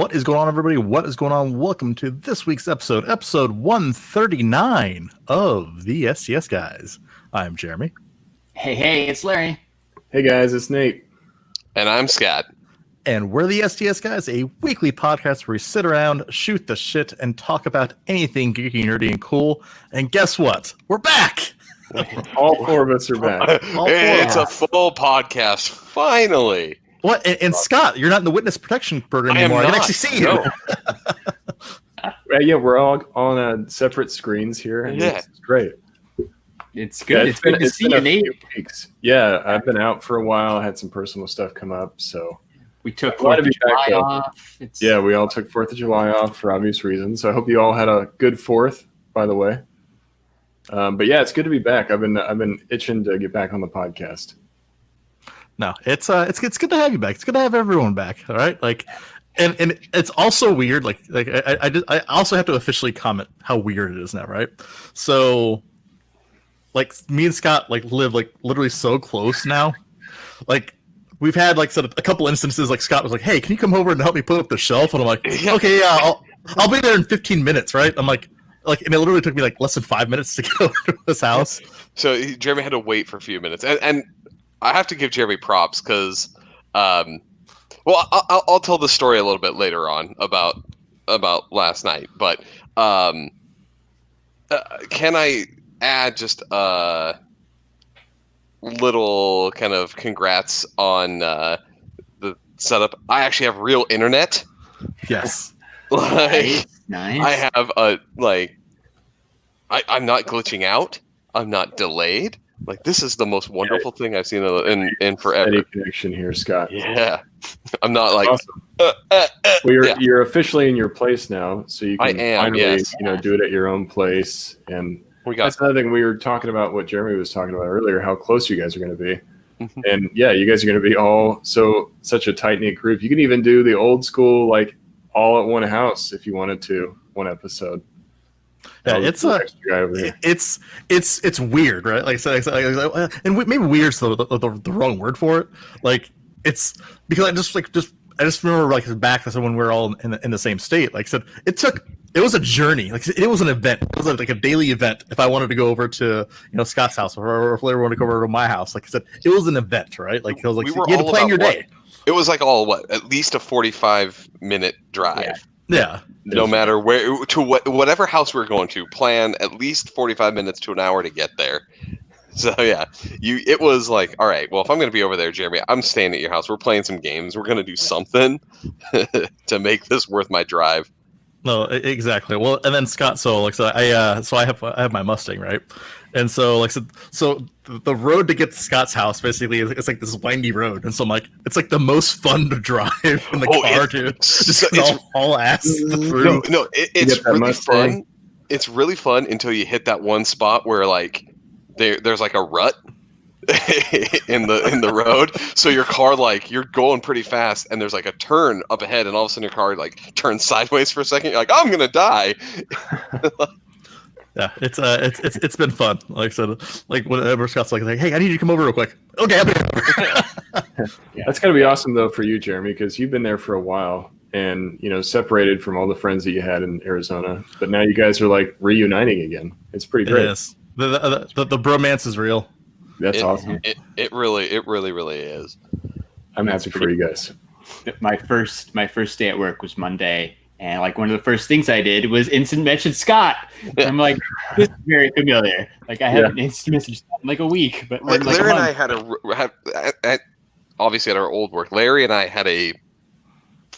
What is going on, everybody? What is going on? Welcome to this week's episode 139 of the STS Guys. I'm Jeremy. Hey, it's Larry. Hey guys, it's Nate. And I'm Scott. And we're the STS Guys, a weekly podcast where we sit around, shoot the shit, and talk about anything geeky, nerdy, and cool. And guess what? We're back! All four of us are back. It's a full podcast, finally. What? And Scott, you're not in the witness protection program anymore. I can actually see you. No. Yeah, we're all on separate screens here, and it's great. It's good. Yeah, it's good to see you, Nate. Weeks. Yeah, I've been out for a while. I had some personal stuff come up, so we took 4th of July off. Yeah, we all took 4th of July off for obvious reasons. So I hope you all had a good 4th, by the way. But yeah, it's good to be back. I've been itching to get back on the podcast. No, it's good to have you back. It's good to have everyone back. All right, and it's also weird. I also have to officially comment how weird it is now, right? So, me and Scott live literally so close now. We've had a couple instances. Scott was like, "Hey, can you come over and help me put up the shelf?" And I'm like, "Okay, yeah, I'll be there in 15 minutes." Right? I'm like, and it literally took me less than 5 minutes to get over to his house. So Jeremy had to wait for a few minutes, and I have to give Jeremy props because, I'll tell the story a little bit later on about last night. But can I add just a little kind of congrats on the setup? I actually have real internet. Yes. Nice. I have I'm not glitching out. I'm not delayed. This is the most wonderful thing I've seen in forever. Steady connection here, Scott. Yeah, I'm not awesome. You're officially in your place now, so you can finally do it at your own place. And that's another thing we were talking about. What Jeremy was talking about earlier, how close you guys are going to be. And yeah, you guys are going to be all such a tight knit group. You can even do the old school all at one house if you wanted to, one episode. Yeah, it's weird, right? And maybe weird's the wrong word for it. It's because I just remember back when we were all in the same state. Like I said, it was a journey. It was an event. It was a daily event. If I wanted to go over to Scott's house, or if Larry wanted to go over to my house, like I said, it was an event, right? You had to plan your day. It was at least a 45-minute drive. Yeah. No matter where to whatever house we're going to, plan at least 45 minutes to an hour to get there. So yeah, it was all right, well, if I'm going to be over there, Jeremy, I'm staying at your house. We're playing some games. We're going to do something to make this worth my drive. No, exactly. Well, and then Scott, I have my Mustang, right? And so the road to get to Scott's house basically it's this windy road, and so I'm it's the most fun to drive in the car too. Just all ass through. No, it's really fun. It's really fun until you hit that one spot where there's a rut in the road, so your car you're going pretty fast, and there's a turn up ahead, and all of a sudden your car turns sideways for a second. You're I'm gonna die. Yeah, it's been fun. Like I said, whenever Scott's hey, I need you to come over real quick. Okay, I'll be over. That's gotta be awesome though for you, Jeremy, because you've been there for a while, and separated from all the friends that you had in Arizona, but now you guys are reuniting again. It's pretty great. Yes, the bromance is real. That's awesome. It really is. I'm happy for you guys. My first day at work was Monday, and one of the first things I did was instant message Scott. Yeah. I'm this is very familiar. I haven't instant messaged in a week, but Larry and I had obviously at our old work, Larry and I had a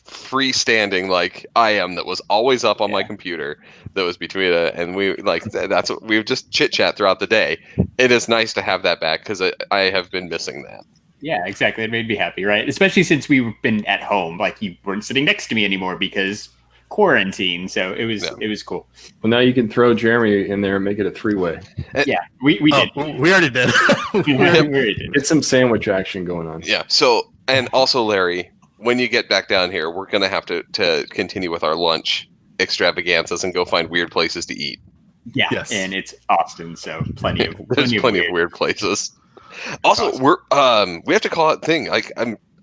freestanding IM that was always up on my computer that was between and we that's what we would just chit chat throughout the day. It is nice to have that back because I have been missing that. Yeah, exactly. It made me happy, right? Especially since we've been at home, you weren't sitting next to me anymore because quarantine. So it was cool. Well, now you can throw Jeremy in there and make it a 3-way. Yeah, we did. We already did. we already did. Get some sandwich action going on. Yeah. So, and also Larry, when you get back down here, we're going to have to continue with our lunch extravaganzas and go find weird places to eat. Yeah, yes. And it's Austin, so plenty of weird places. Also, awesome. We have to call out thing.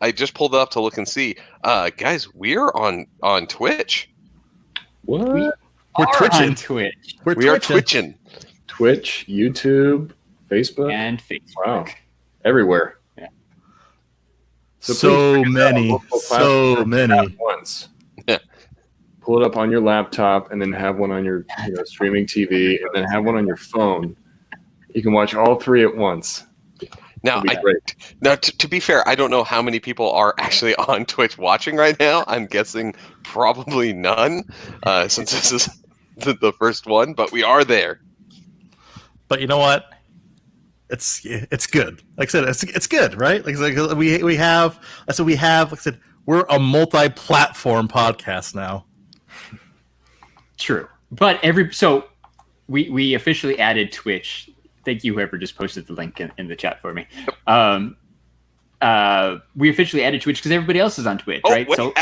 I just pulled it up to look and see. Guys, we're on Twitch. What? We're twitching. Twitch. We are twitching. Twitch, YouTube, Facebook, and Facebook. Wow, everywhere. Yeah. So many. Once. Yeah. Pull it up on your laptop, and then have one on your streaming TV, and then have one on your phone. You can watch all three at once. Now, to be fair, I don't know how many people are actually on Twitch watching right now. I'm guessing probably none, since this is the first one. But we are there. But you know what? It's good. Like I said, it's good, right? Like we have. Like I said, we're a multi-platform podcast now. True, but we officially added Twitch. Thank you, whoever just posted the link in the chat for me. We officially added Twitch because everybody else is on Twitch, right? Wait, there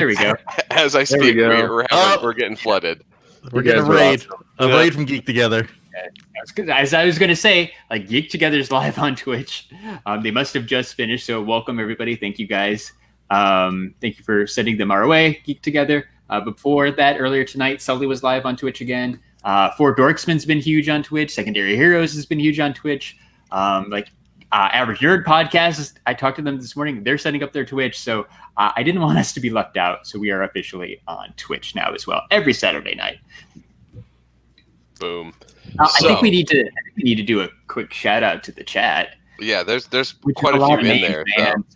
we go. As I speak, we're getting flooded. We're getting a raid from Geek Together. As I was going to say, like Geek Together's live on Twitch. They must have just finished, so welcome everybody. Thank you guys. Thank you for sending them our way, Geek Together. Before that, earlier tonight, Sully was live on Twitch again. Four Dorksman's been huge on Twitch. Secondary Heroes has been huge on Twitch. Average Nerd Podcast, I talked to them this morning. They're setting up their Twitch, so I didn't want us to be left out. So we are officially on Twitch now as well, every Saturday night. Boom. I think we need to do a quick shout out to the chat. Yeah, there's quite a few in there.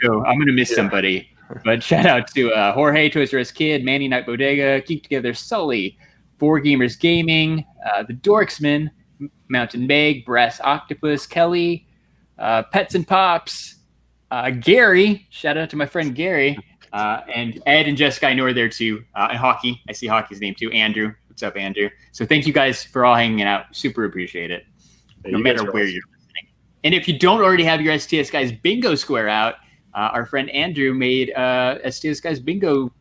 So I'm gonna miss somebody. But shout out to Jorge, Toys R Us Kid, Manny Night Bodega, Geek Together, Sully, 4Gamers Gaming, the Dorksman, Mountain Meg, Brass Octopus, Kelly, Pets and Pops, Gary. Shout out to my friend Gary, and Ed and Jessica. I know are there too. And Hockey. I see Hockey's name too. Andrew. What's up, Andrew? So thank you guys for all hanging out. Super appreciate it. No matter where you're listening. And if you don't already have your STS Guys Bingo Square out, our friend Andrew made STS Guys Bingo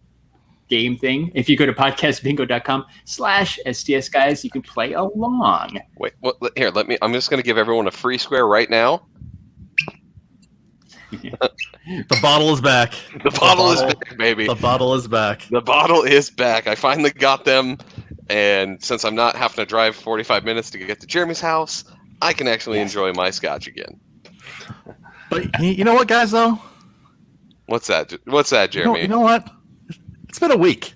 game thing. If you go to podcastbingo.com/STS Guys, you can play along. Wait, here, I'm just going to give everyone a free square right now. The bottle is back. The bottle is back, baby. The bottle is back. The bottle is back. I finally got them. And since I'm not having to drive 45 minutes to get to Jeremy's house, I can actually enjoy my scotch again. But you know what, guys, though? What's that, Jeremy? You know what? It's been a week.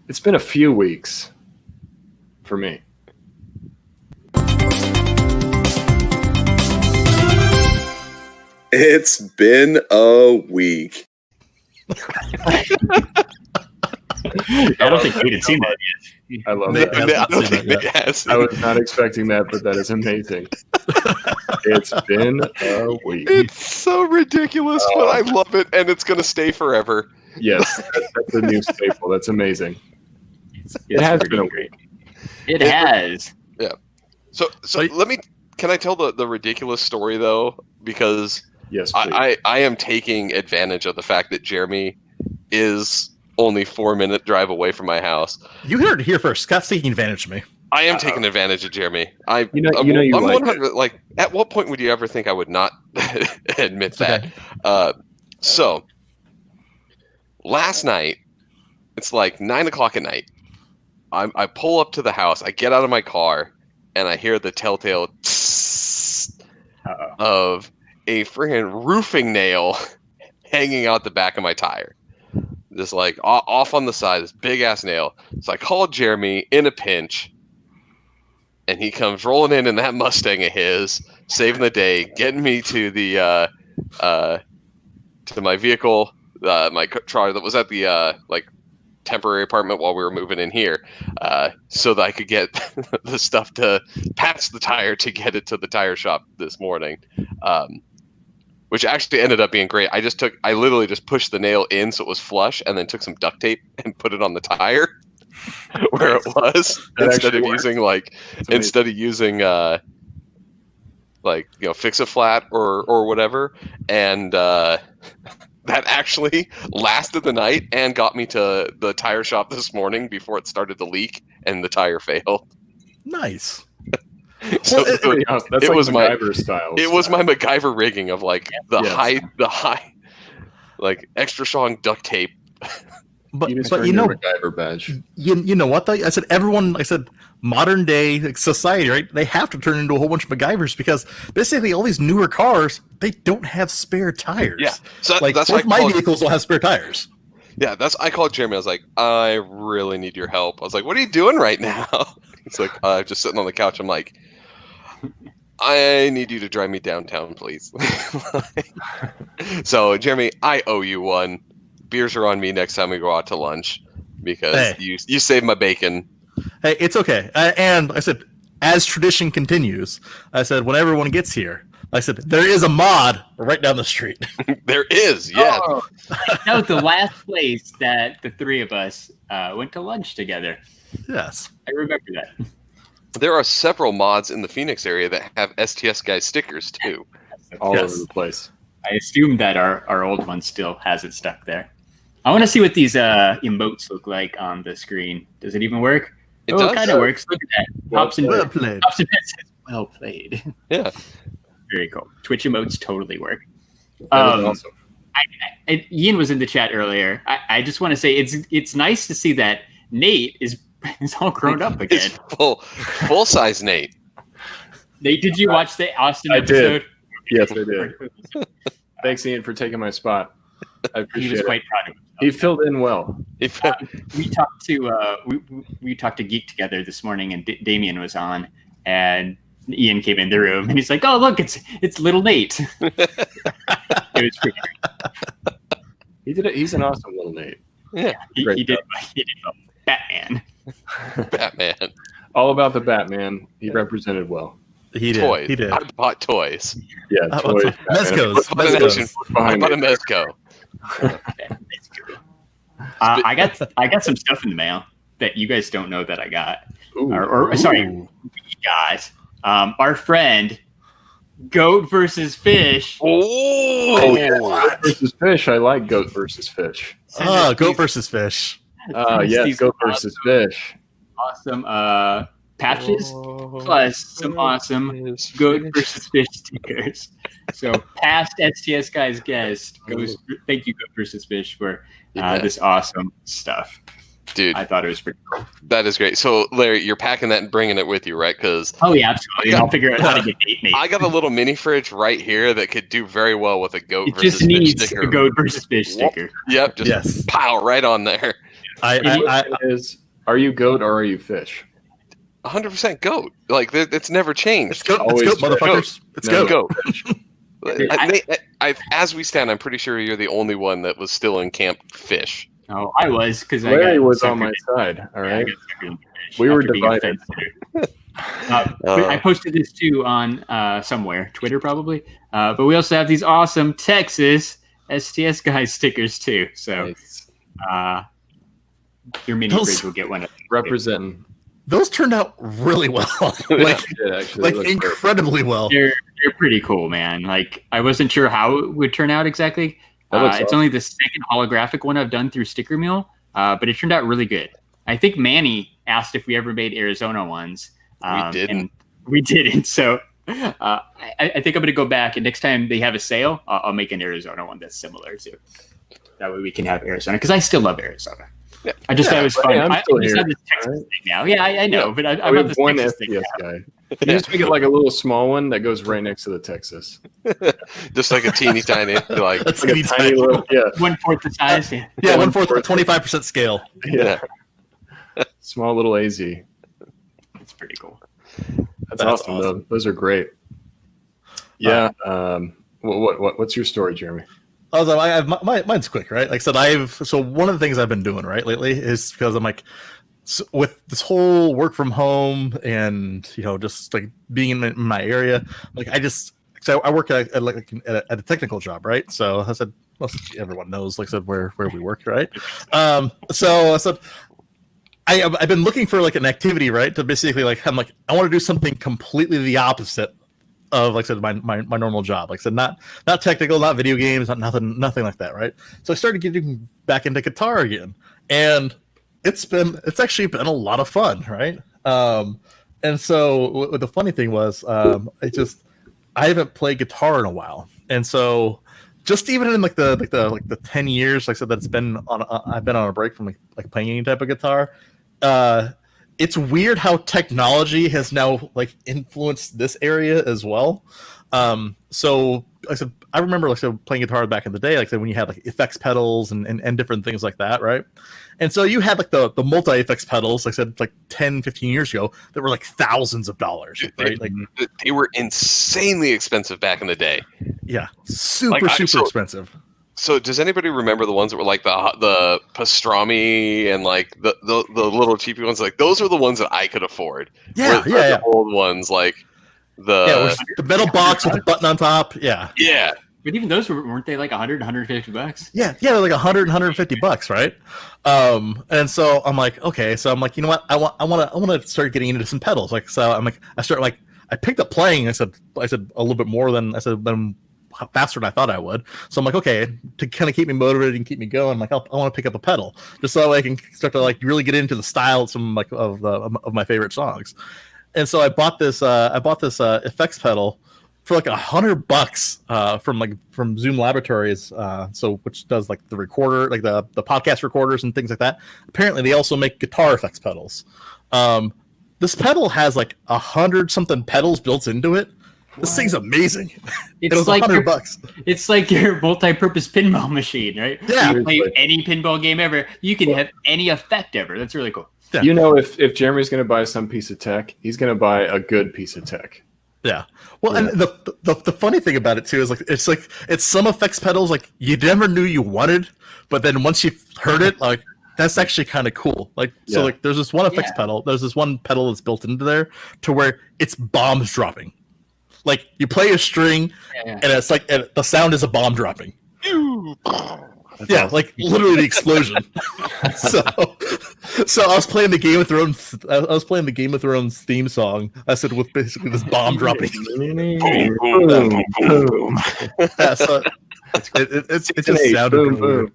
It's been a few weeks for me. It's been a week. I don't think we had seen that yet. I love it. I don't think it has. I was not expecting that, but that is amazing. It's been a week. It's so ridiculous, but I love it, and it's going to stay forever. Yes, that's a new staple. That's amazing. It has been a week. It has. Yeah. So can I tell the ridiculous story, though? Because yes, I am taking advantage of the fact that Jeremy is only 4-minute drive away from my house. You heard it here first. Scott's taking advantage of me. I am taking advantage of Jeremy. I'm like 100. Like, at what point would you ever think I would not admit that? Okay. So last night, it's like 9:00 at night. I pull up to the house. I get out of my car, and I hear the telltale of a friggin' roofing nail hanging out the back of my tire. Just like off on the side, this big ass nail. So I called Jeremy in a pinch, and he comes rolling in that Mustang of his, saving the day, getting me to the to my vehicle, my car that was at the temporary apartment while we were moving in here, so that I could get the stuff to patch the tire to get it to the tire shop this morning. Which actually ended up being great. I literally just pushed the nail in so it was flush, and then took some duct tape and put it on the tire where it was instead of using Fix-A-Flat or whatever. And that actually lasted the night and got me to the tire shop this morning before it started to leak and the tire failed. Nice. So that's it like was MacGyver style. It was my MacGyver rigging of like the high, like extra strong duct tape. But you know, MacGyver badge. You know what though? I said everyone. I said modern day society, right? They have to turn into a whole bunch of MacGyvers because basically all these newer cars they don't have spare tires. Yeah, so like that's both my vehicles don't have spare tires. Yeah, I called Jeremy. I was like, I really need your help. I was like, what are you doing right now? He's like, just sitting on the couch. I'm like, I need you to drive me downtown, please. So, Jeremy, I owe you one. Beers are on me next time we go out to lunch because you saved my bacon. Hey, it's okay. And I said, as tradition continues, I said, when everyone gets here, I said, there is a mod right down the street. There is, yeah. Oh, that was the last place that the three of us went to lunch together. Yes. I remember that. There are several mods in the Phoenix area that have STS Guys stickers, too. All over the place. I assume that our old one still has it stuck there. I want to see what these emotes look like on the screen. Does it even work? It does. It kind of works. Look at that. Well played. Well played. Yeah. Very cool. Twitch emotes totally work. Awesome. Ian was in the chat earlier. I just want to say it's nice to see that Nate is all grown up again. It's full size Nate. Nate, did you watch the Austin Did. episode? Yes, I did. Thanks, Ian, for taking my spot. I appreciate He was quite proud of himself. He filled in well. We talked to Geek together this morning, and Damien was on, and Ian came in the room, and he's like, "Oh, look, it's little Nate." It was pretty great. He did it. He's an awesome little Nate. Yeah, he did Batman. Batman. All about the Batman. He represented well. He did. Toys. He did. I bought toys. Yeah, toys. Mezcos. I bought a Mezco. I got some stuff in the mail that you guys don't know that I got. Sorry, we got. Our friend Goat versus Fish. Oh yeah, Goat versus Fish. I like Goat versus Fish. Goat versus Fish. Yes, Goat versus Fish. Awesome patches plus some awesome Goat versus Fish stickers. So past STS Guys guest goes. Thank you, Goat versus Fish, for this awesome stuff. Dude, I thought it was pretty cool. That is great. So, Larry, you're packing that and bringing it with you, right? Because yeah, absolutely. I'll figure out how to get Nate. I got a little mini fridge right here that could do very well with a Goat versus Fish sticker. It just needs sticker. a Goat versus Fish sticker. Yep, just pow right on there. Are you Goat or are you Fish? 100% Goat. Like it's never changed. It's Goat, motherfuckers. It's Goat. As we stand, I'm pretty sure you're the only one that was still in camp Fish. Oh, I was because Larry was on my side. All right, we were divided. I posted this too on somewhere, Twitter probably. But we also have these awesome Texas STS Guys stickers too. So your mini fridge will get one. Representing. Those turned out really well, like incredibly well. They're pretty cool, man. Like I wasn't sure how it would turn out exactly. It's only the second holographic one I've done through Sticker Mule, but it turned out really good. I think Manny asked if we ever made Arizona ones. We didn't. And we didn't. So I think I'm going to go back, and next time they have a sale, I'll make an Arizona one that's similar to. That way we can have Arizona, because I still love Arizona. Yeah. I just thought it was fun. I'm still I just here. have this Texas thing now. Yeah, I know, but I'm not this one Texas STS thing guy. You just make it like a little small one that goes right next to the Texas. Just like a teeny tiny, like a tiny little, 1/4 the size. Yeah, 1/4, 25% scale. Yeah. Small little AZ. It's pretty cool. That's awesome. Though. Those are great. Yeah. What's your story, Jeremy? Mine's quick, right? Like I said, so one of the things I've been doing lately is because I'm like, with this whole work from home and just like being in my area, like I work at a technical job, right? So I said, most everyone knows, like I said, where we work, right? So I said, I've been looking for like an activity, right? To basically I want to do something completely the opposite of, like I said, my normal job. Like I said, not technical, not video games, nothing like that, right? So I started getting back into guitar again, and it's actually been a lot of fun, right? And so the funny thing was, I haven't played guitar in a while, and so just even in like the 10 years, like I said, that I've been on a break from like playing any type of guitar. It's weird how technology has now like influenced this area as well. So like I said, I remember like playing guitar back in the day, like when you had like effects pedals and different things like that, right? And so you had like the multi effects pedals, like I said, like 10, 15 years ago, that were like thousands of dollars, right? Like they were insanely expensive back in the day. Yeah, super expensive. So does anybody remember the ones that were like the pastrami and like the little cheapy ones? Like those were the ones that I could afford. Yeah. The old ones like the metal box with the button on top. Yeah. But even those weren't they like $100-$150? Yeah, they're like $100-$150, right? And so I'm like, okay, so I'm like, you know what? I want to start getting into some pedals. Like, so I'm like, I picked up playing. I said a little bit more than faster than I thought I would. So I'm like, okay, to kind of keep me motivated and keep me going, I'm like, I want to pick up a pedal just so I can start to like really get into the style of some like of my favorite songs. And so I bought this effects pedal for like $100 from Zoom Laboratories, which does like the recorder, like the podcast recorders and things like that. Apparently, they also make guitar effects pedals. This pedal has like 100-something pedals built into it. This thing's amazing. It was like $100. It's like your multi-purpose pinball machine, right? Yeah. You play any pinball game ever. You can have any effect ever. That's really cool. Yeah. You know, if Jeremy's going to buy some piece of tech, he's going to buy a good piece of tech. Yeah. Well, and the funny thing about it too is it's some effects pedals like you never knew you wanted, but then once you heard it, like that's actually kind of cool. Like so, like there's this one effects pedal. There's this one pedal that's built into there to where it's bombs dropping. Like you play a string, and it's like the sound is a bomb dropping. Yeah, like literally the explosion. So I was playing the Game of Thrones. I was playing the Game of Thrones theme song. I said with basically this bomb dropping. Yeah, so it just sounded really weird.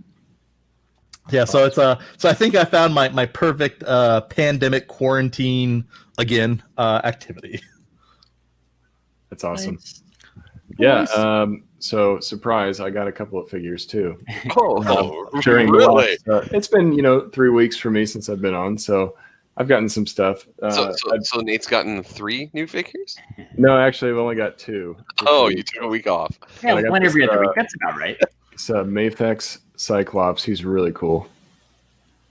Yeah, so it's so I think I found my perfect pandemic quarantine again activity. That's awesome. Nice. Yeah. So surprise, I got a couple of figures too. During really? It's been 3 weeks for me since I've been on, so I've gotten some stuff. So Nate's gotten 3 new figures? No, actually, I've only got 2. Oh, you took a week off. Yeah, one every other week. That's about right. It's Mafex Cyclops. He's really cool.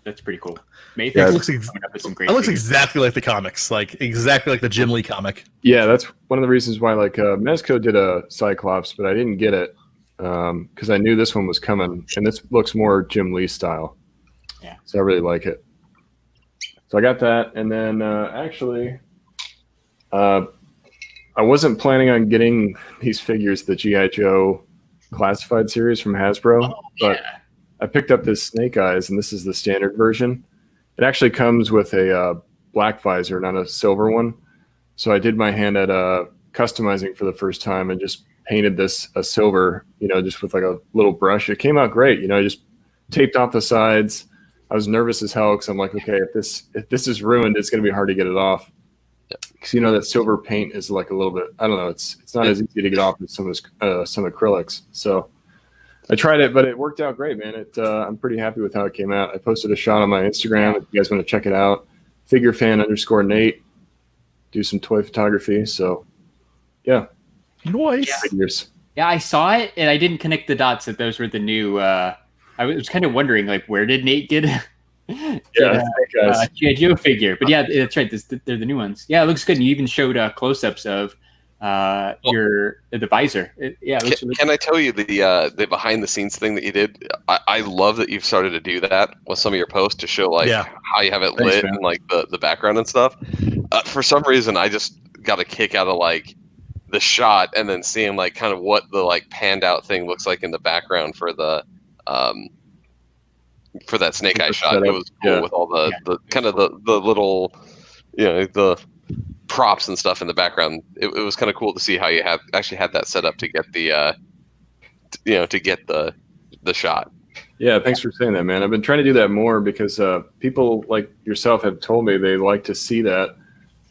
That's pretty cool. It looks exactly like the comics, like exactly like the Jim Lee comic. Yeah, that's one of the reasons why Mezco did a Cyclops, but I didn't get it because I knew this one was coming, and this looks more Jim Lee style. Yeah. So I really like it. So I got that, and then I wasn't planning on getting these figures, the G.I. Joe Classified series from Hasbro, but I picked up this Snake Eyes, and this is the standard version. It actually comes with a black visor, not a silver one. So I did my hand at customizing for the first time and just painted this a silver, just with like a little brush. It came out great. I just taped off the sides. I was nervous as hell because I'm like, okay, if this is ruined, it's going to be hard to get it off. Because that silver paint is like a little bit, I don't know, it's not as easy to get off as some acrylics. So I tried it, but it worked out great, man. I'm pretty happy with how it came out. I posted a shot on my Instagram if you guys want to check it out. Figurefan_Nate. Do some toy photography. So, yeah. Nice. Figures. Yeah, I saw it, and I didn't connect the dots that those were the new. I was kind of wondering, like, where did Nate get G.I. Joe figure? But yeah, that's right. They're the new ones. Yeah, it looks good. And you even showed close-ups of the visor. Can I tell you the behind the scenes thing that you did? I love that you've started to do that with some of your posts to show how you have it lit and like the background and stuff. For some reason, I just got a kick out of like the shot and then seeing like kind of what the like panned out thing looks like in the background for the for that Snake Eye shot. It was cool with all the kind of the little the props and stuff in the background. It was kind of cool to see how you actually had that set up to get the to get the shot. Yeah, thanks for saying that, man. I've been trying to do that more because people like yourself have told me they like to see that,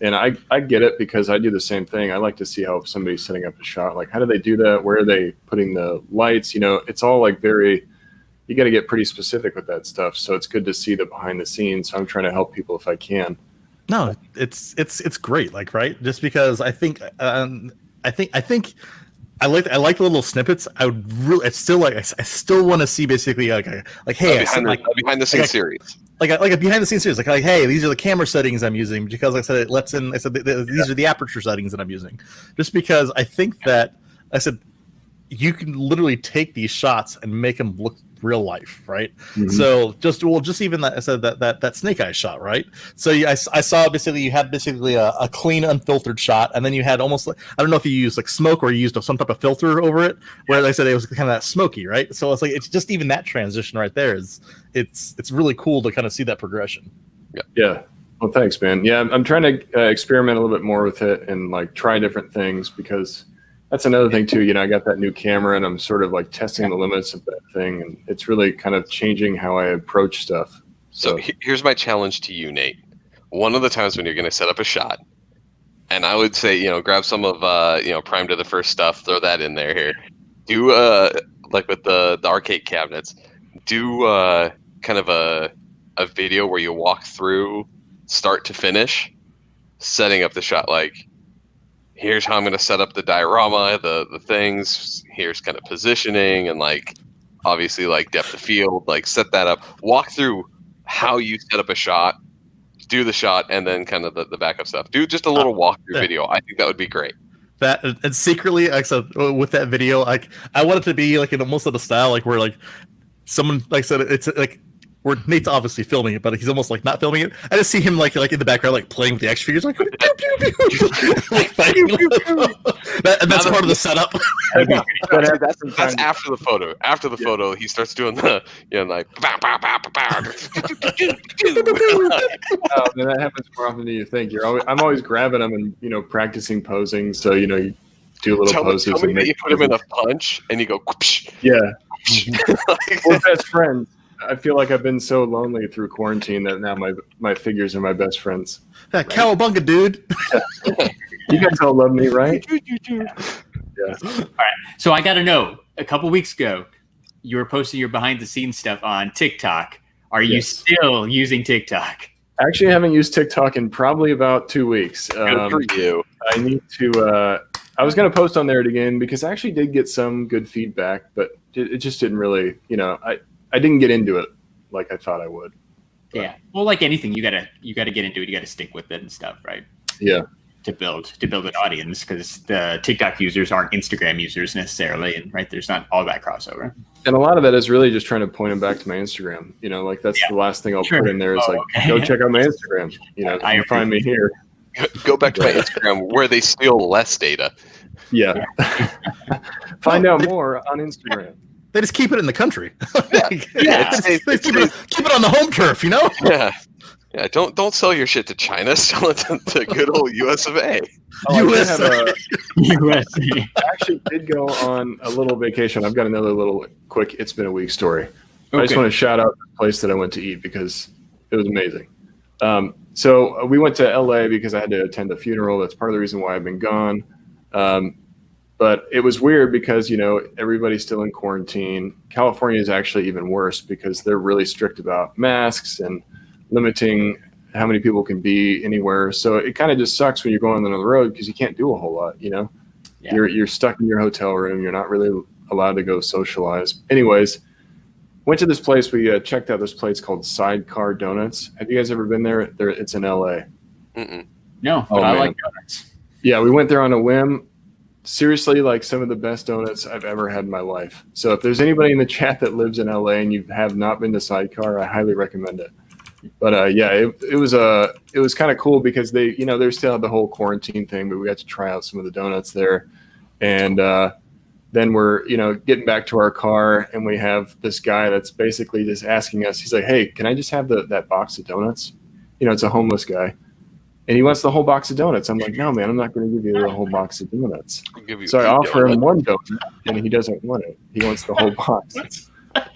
And I get it because I do the same thing. I like to see how somebody's setting up a shot. Like, how do they do that? Where are they putting the lights? You know, it's all like you got to get pretty specific with that stuff. So it's good to see the behind the scenes. So I'm trying to help people if I can. No, it's great. Like, right. Just because I think I like the little snippets. I still want to see basically like hey, behind the scenes series. Like a behind the scenes series, like hey, these are the camera settings I'm using because these are the aperture settings that I'm using, just because I think that you can literally take these shots and make them look real life, right? Mm-hmm. So just even that that snake eye shot, right? So I saw basically you had a clean unfiltered shot, and then you had almost like, I don't know if you used like smoke or you used some type of filter over it, where they said it was kind of that smoky, right? So it's just even that transition right there it's really cool to kind of see that progression. Yeah. Well, thanks, man. Yeah, I'm trying to experiment a little bit more with it and like try different things, because that's another thing too. You know, I got that new camera and I'm sort of like testing the limits of that thing, and it's really kind of changing how I approach stuff. So here's my challenge to you, Nate. One of the times when you're going to set up a shot, and I would say, grab some of, Prime to the First stuff, throw that in there here. Do, like with the arcade cabinets, do kind of a video where you walk through start to finish, setting up the shot. Like, here's how I'm going to set up the diorama, the things, here's kind of positioning, and like, obviously like depth of field, like set that up, walk through how you set up a shot, do the shot, and then kind of the backup stuff. Do just a little walkthrough video. I think that would be great. That, and secretly, with that video, like I want it to be like in almost of the style like where like someone like said it's like where Nate's obviously filming it, but he's almost like not filming it. I just see him like in the background like playing with the action figures, like pew, pew, pew. Like fighting. And that's part of the setup. That's after the photo. After the photo, he starts doing the like. Oh, man, that happens more often than you think. I'm always grabbing them and practicing posing. So you do little poses. Tell me that you put him in a punch and you go. Whoosh. Yeah. We're best friends. I feel like I've been so lonely through quarantine that now my figures are my best friends. That cowabunga, dude. You guys all love me, right? Yeah. All right. So I got to know, a couple weeks ago, you were posting your behind the scenes stuff on TikTok. Are you still using TikTok? Actually, I haven't used TikTok in probably about 2 weeks. Good for you. I need to. I was going to post on there again because I actually did get some good feedback, but it just didn't really. I didn't get into it like I thought I would. But. Yeah. Well, like anything, you gotta get into it. You gotta stick with it and stuff, right? Yeah. To build an audience, because the TikTok users aren't Instagram users necessarily, and right, there's not all that crossover. And a lot of that is really just trying to point them back to my Instagram. Like that's the last thing I'll put in there is go check out my Instagram. You can find me here. Go back to my Instagram where they steal less data. Yeah. Find out more on Instagram. They just keep it in the country. Keep it on the home turf, Yeah. Yeah, don't sell your shit to China. Sell it to good old US of A. USA. I actually did go on a little vacation. I've got another little quick It's Been a Week story. Okay. I just want to shout out the place that I went to eat because it was amazing. So we went to LA because I had to attend a funeral. That's part of the reason why I've been gone. But it was weird because, everybody's still in quarantine. California is actually even worse because they're really strict about masks and limiting how many people can be anywhere. So it kind of just sucks when you're going on the road because you can't do a whole lot, Yeah. You're stuck in your hotel room. You're not really allowed to go socialize. Anyways, went to this place. We checked out this place called Sidecar Donuts. Have you guys ever been there? It's in LA. Mm-mm. No, but I like donuts. Yeah, we went there on a whim. Seriously, like some of the best donuts I've ever had in my life. So if there's anybody in the chat that lives in LA and you have not been to Sidecar, I highly recommend it. But it was kind of cool because they still had the whole quarantine thing, but we got to try out some of the donuts there. And then we're, getting back to our car and we have this guy that's basically just asking us, he's like, hey, can I just have that box of donuts? It's a homeless guy. And he wants the whole box of donuts. I'm like, no, man, I'm not going to give you the whole box of donuts. So I offer him one donut, and he doesn't want it. He wants the whole box.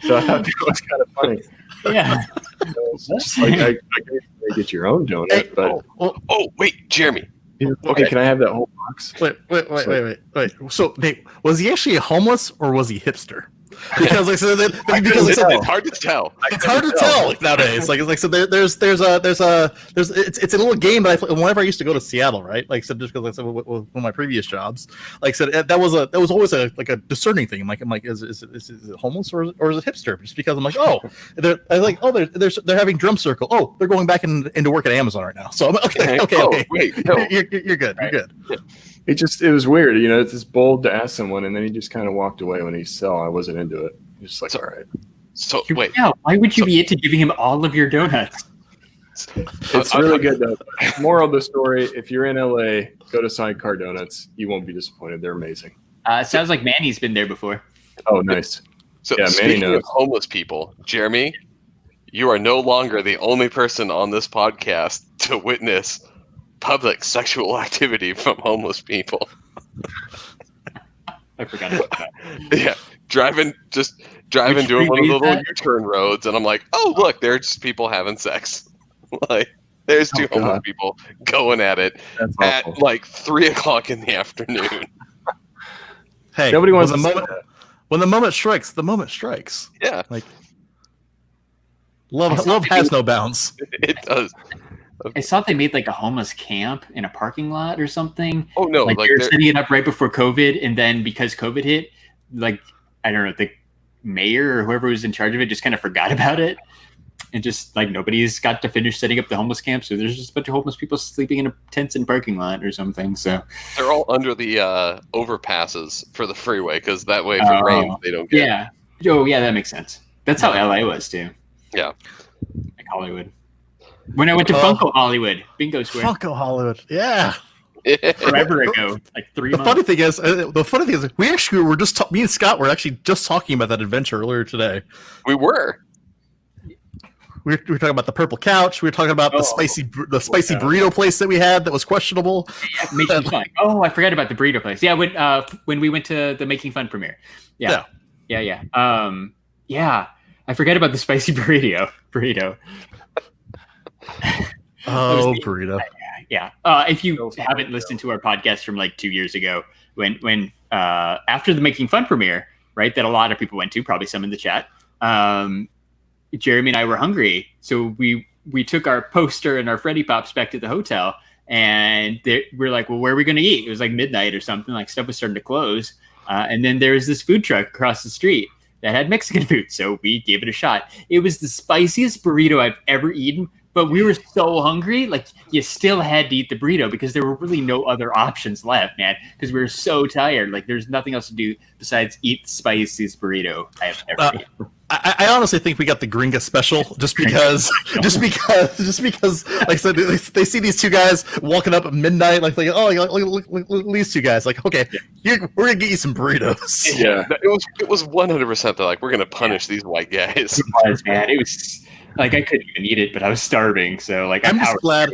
So I thought that was kind of funny. Yeah. I get your own donut, Hey, but wait, Jeremy. Okay, can I have that whole box? Wait. So, Nate, was he actually homeless or was he hipster? Because like so, It's hard to tell. It's hard to tell like, nowadays. Like so, there's it's a little game that I play whenever I used to go to Seattle, right? Like so, just because like so, with one of my previous jobs, like so that was always a discerning thing. I'm like, is it homeless or is it hipster? Just because I'm like, they're having drum circle. Oh, they're going back into work at Amazon right now. So I'm okay. Wait, no. You're good. Right. You're good. It was weird, it's just bold to ask someone, and then he just kind of walked away when he saw I wasn't into it. He's just like, all right. So wait, why would you be into giving him all of your donuts? It's really good though. Moral of the story: if you're in LA, go to Sidecar Donuts. You won't be disappointed. They're amazing. Sounds like Manny's been there before. Oh, nice. So yeah, Manny speaking knows. of homeless people, Jeremy, you are no longer the only person on this podcast to witness public sexual activity from homeless people. I forgot about that. Yeah, driving, doing one of the little U-turn roads, and I'm like, oh look, there's just people having sex. Like, there's two homeless people going at it at like 3:00 in the afternoon. Hey, nobody wants when the moment strikes. The moment strikes. Yeah, like love has no bounds. It does. I thought they made like a homeless camp in a parking lot or something. Oh no! Like they're setting it up right before COVID, and then because COVID hit, like I don't know, the mayor or whoever was in charge of it just kind of forgot about it, and just like nobody's got to finish setting up the homeless camp. So there's just a bunch of homeless people sleeping in tents in parking lot or something. So they're all under the overpasses for the freeway because that way if it rains they don't get. Yeah. Oh yeah, that makes sense. That's how LA was too. Yeah. Like Hollywood. When I went to Funko Hollywood, Bingo Square. Funko Hollywood, yeah. Forever ago, like 3 months. The funny thing is, we actually were just me and Scott were actually just talking about that adventure earlier today. We were. We were talking about the purple couch. We were talking about the spicy burrito place that we had that was questionable. Yeah, makes me fun. Oh, I forgot about the burrito place. Yeah, when we went to the Making Fun premiere. Yeah. I forgot about the spicy burrito. Burrito. Yeah. If you haven't listened to our podcast from like 2 years ago, when after the Making Fun premiere, right, that a lot of people went to, probably some in the chat, Jeremy and I were hungry. So we took our poster and our Freddy Pops back to the hotel, and we're like, well, where are we going to eat? It was like midnight or something, like stuff was starting to close. And then there was this food truck across the street that had Mexican food. So we gave it a shot. It was the spiciest burrito I've ever eaten. But we were so hungry, like you still had to eat the burrito because there were really no other options left, man. Because we were so tired, like there's nothing else to do besides eat the spiciest burrito I have ever eaten. I honestly think we got the Gringa special just because, like, so they see these two guys walking up at midnight, like look these two guys, like, okay, we're gonna get you some burritos. Yeah, it was 100% that like we're gonna punish these white guys. It was, man. It was. Like I couldn't even eat it, but I was starving. So like I'm just glad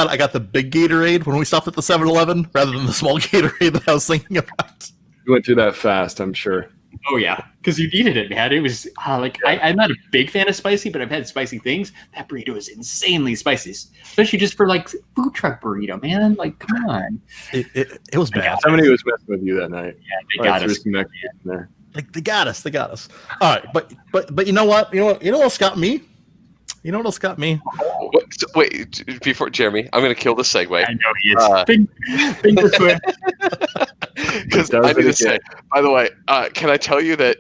I got the big Gatorade when we stopped at the 7-Eleven rather than the small Gatorade that I was thinking about. You went through that fast, I'm sure. Oh yeah, because you needed it, man. It was I'm not a big fan of spicy, but I've had spicy things. That burrito is insanely spicy, especially just for like food truck burrito, man. Like, come on. It was bad. Somebody was messing with you that night. Yeah, they got us there. Like they got us. All right, but you know what? You know what's got me? You know what else got me? Wait, before Jeremy, I'm going to kill the segue. I know he is. Because I need to say, by the way, can I tell you that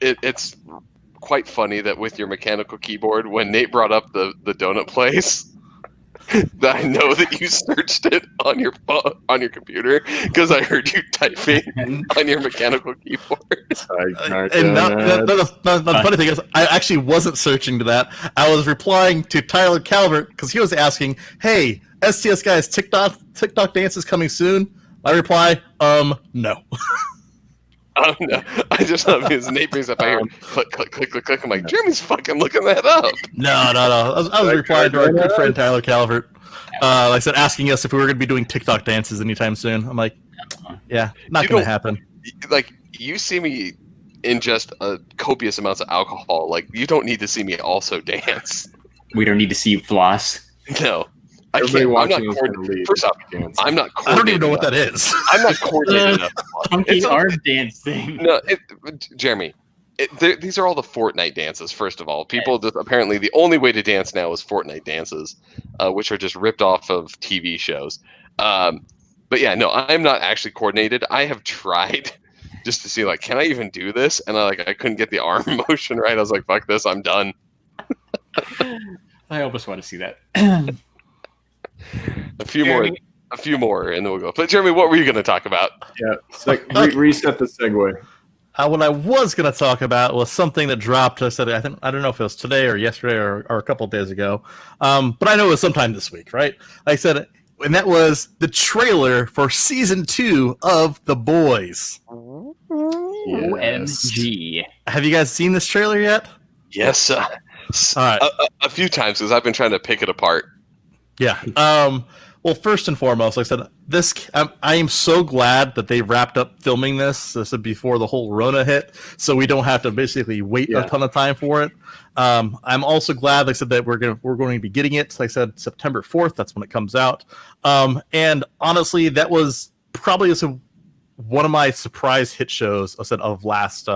it's quite funny that with your mechanical keyboard, when Nate brought up the donut place, that I know that you searched it on your phone, on your computer, because I heard you typing on your mechanical keyboard. And the funny thing is, I actually wasn't searching to that. I was replying to Tyler Calvert because he was asking, "Hey, STS Guys TikTok dance is coming soon." I reply, no. Oh no! I just thought his Nate brings up. I hear click. I'm like, Jeremy's fucking looking that up. No. I was replying to our good friend Tyler Calvert. Like I said, asking us if we were going to be doing TikTok dances anytime soon. I'm like, yeah, not going to happen. Like, you see me ingest copious amounts of alcohol. Like, you don't need to see me also dance. We don't need to see you floss. No. Everybody watching is going to leave. First off, I'm not coordinated. I don't even know what that is. I'm not coordinated enough. Funky arm dance thing. No, Jeremy, these are all the Fortnite dances, first of all. People, apparently, the only way to dance now is Fortnite dances, which are just ripped off of TV shows. But yeah, no, I'm not actually coordinated. I have tried just to see, like, can I even do this? And I couldn't get the arm motion right. I was like, fuck this, I'm done. I almost want to see that. A few more, and then we'll go. But Jeremy, what were you going to talk about? Yeah, reset the segue. What I was going to talk about was something that dropped. I don't know if it was today or yesterday or a couple of days ago, but I know it was sometime this week, right? I said, and that was the trailer for season 2 of The Boys. OMG! Have you guys seen this trailer yet? Yes, all right. A few times because I've been trying to pick it apart. Yeah. Well, first and foremost, like I said, I am so glad that they wrapped up filming this before the whole Rona hit, so we don't have to basically wait a ton of time for it. I'm also glad, like I said, that we're going to be getting it. Like I said, September 4th. That's when it comes out. And honestly, that was probably one of my surprise hit shows. I said of last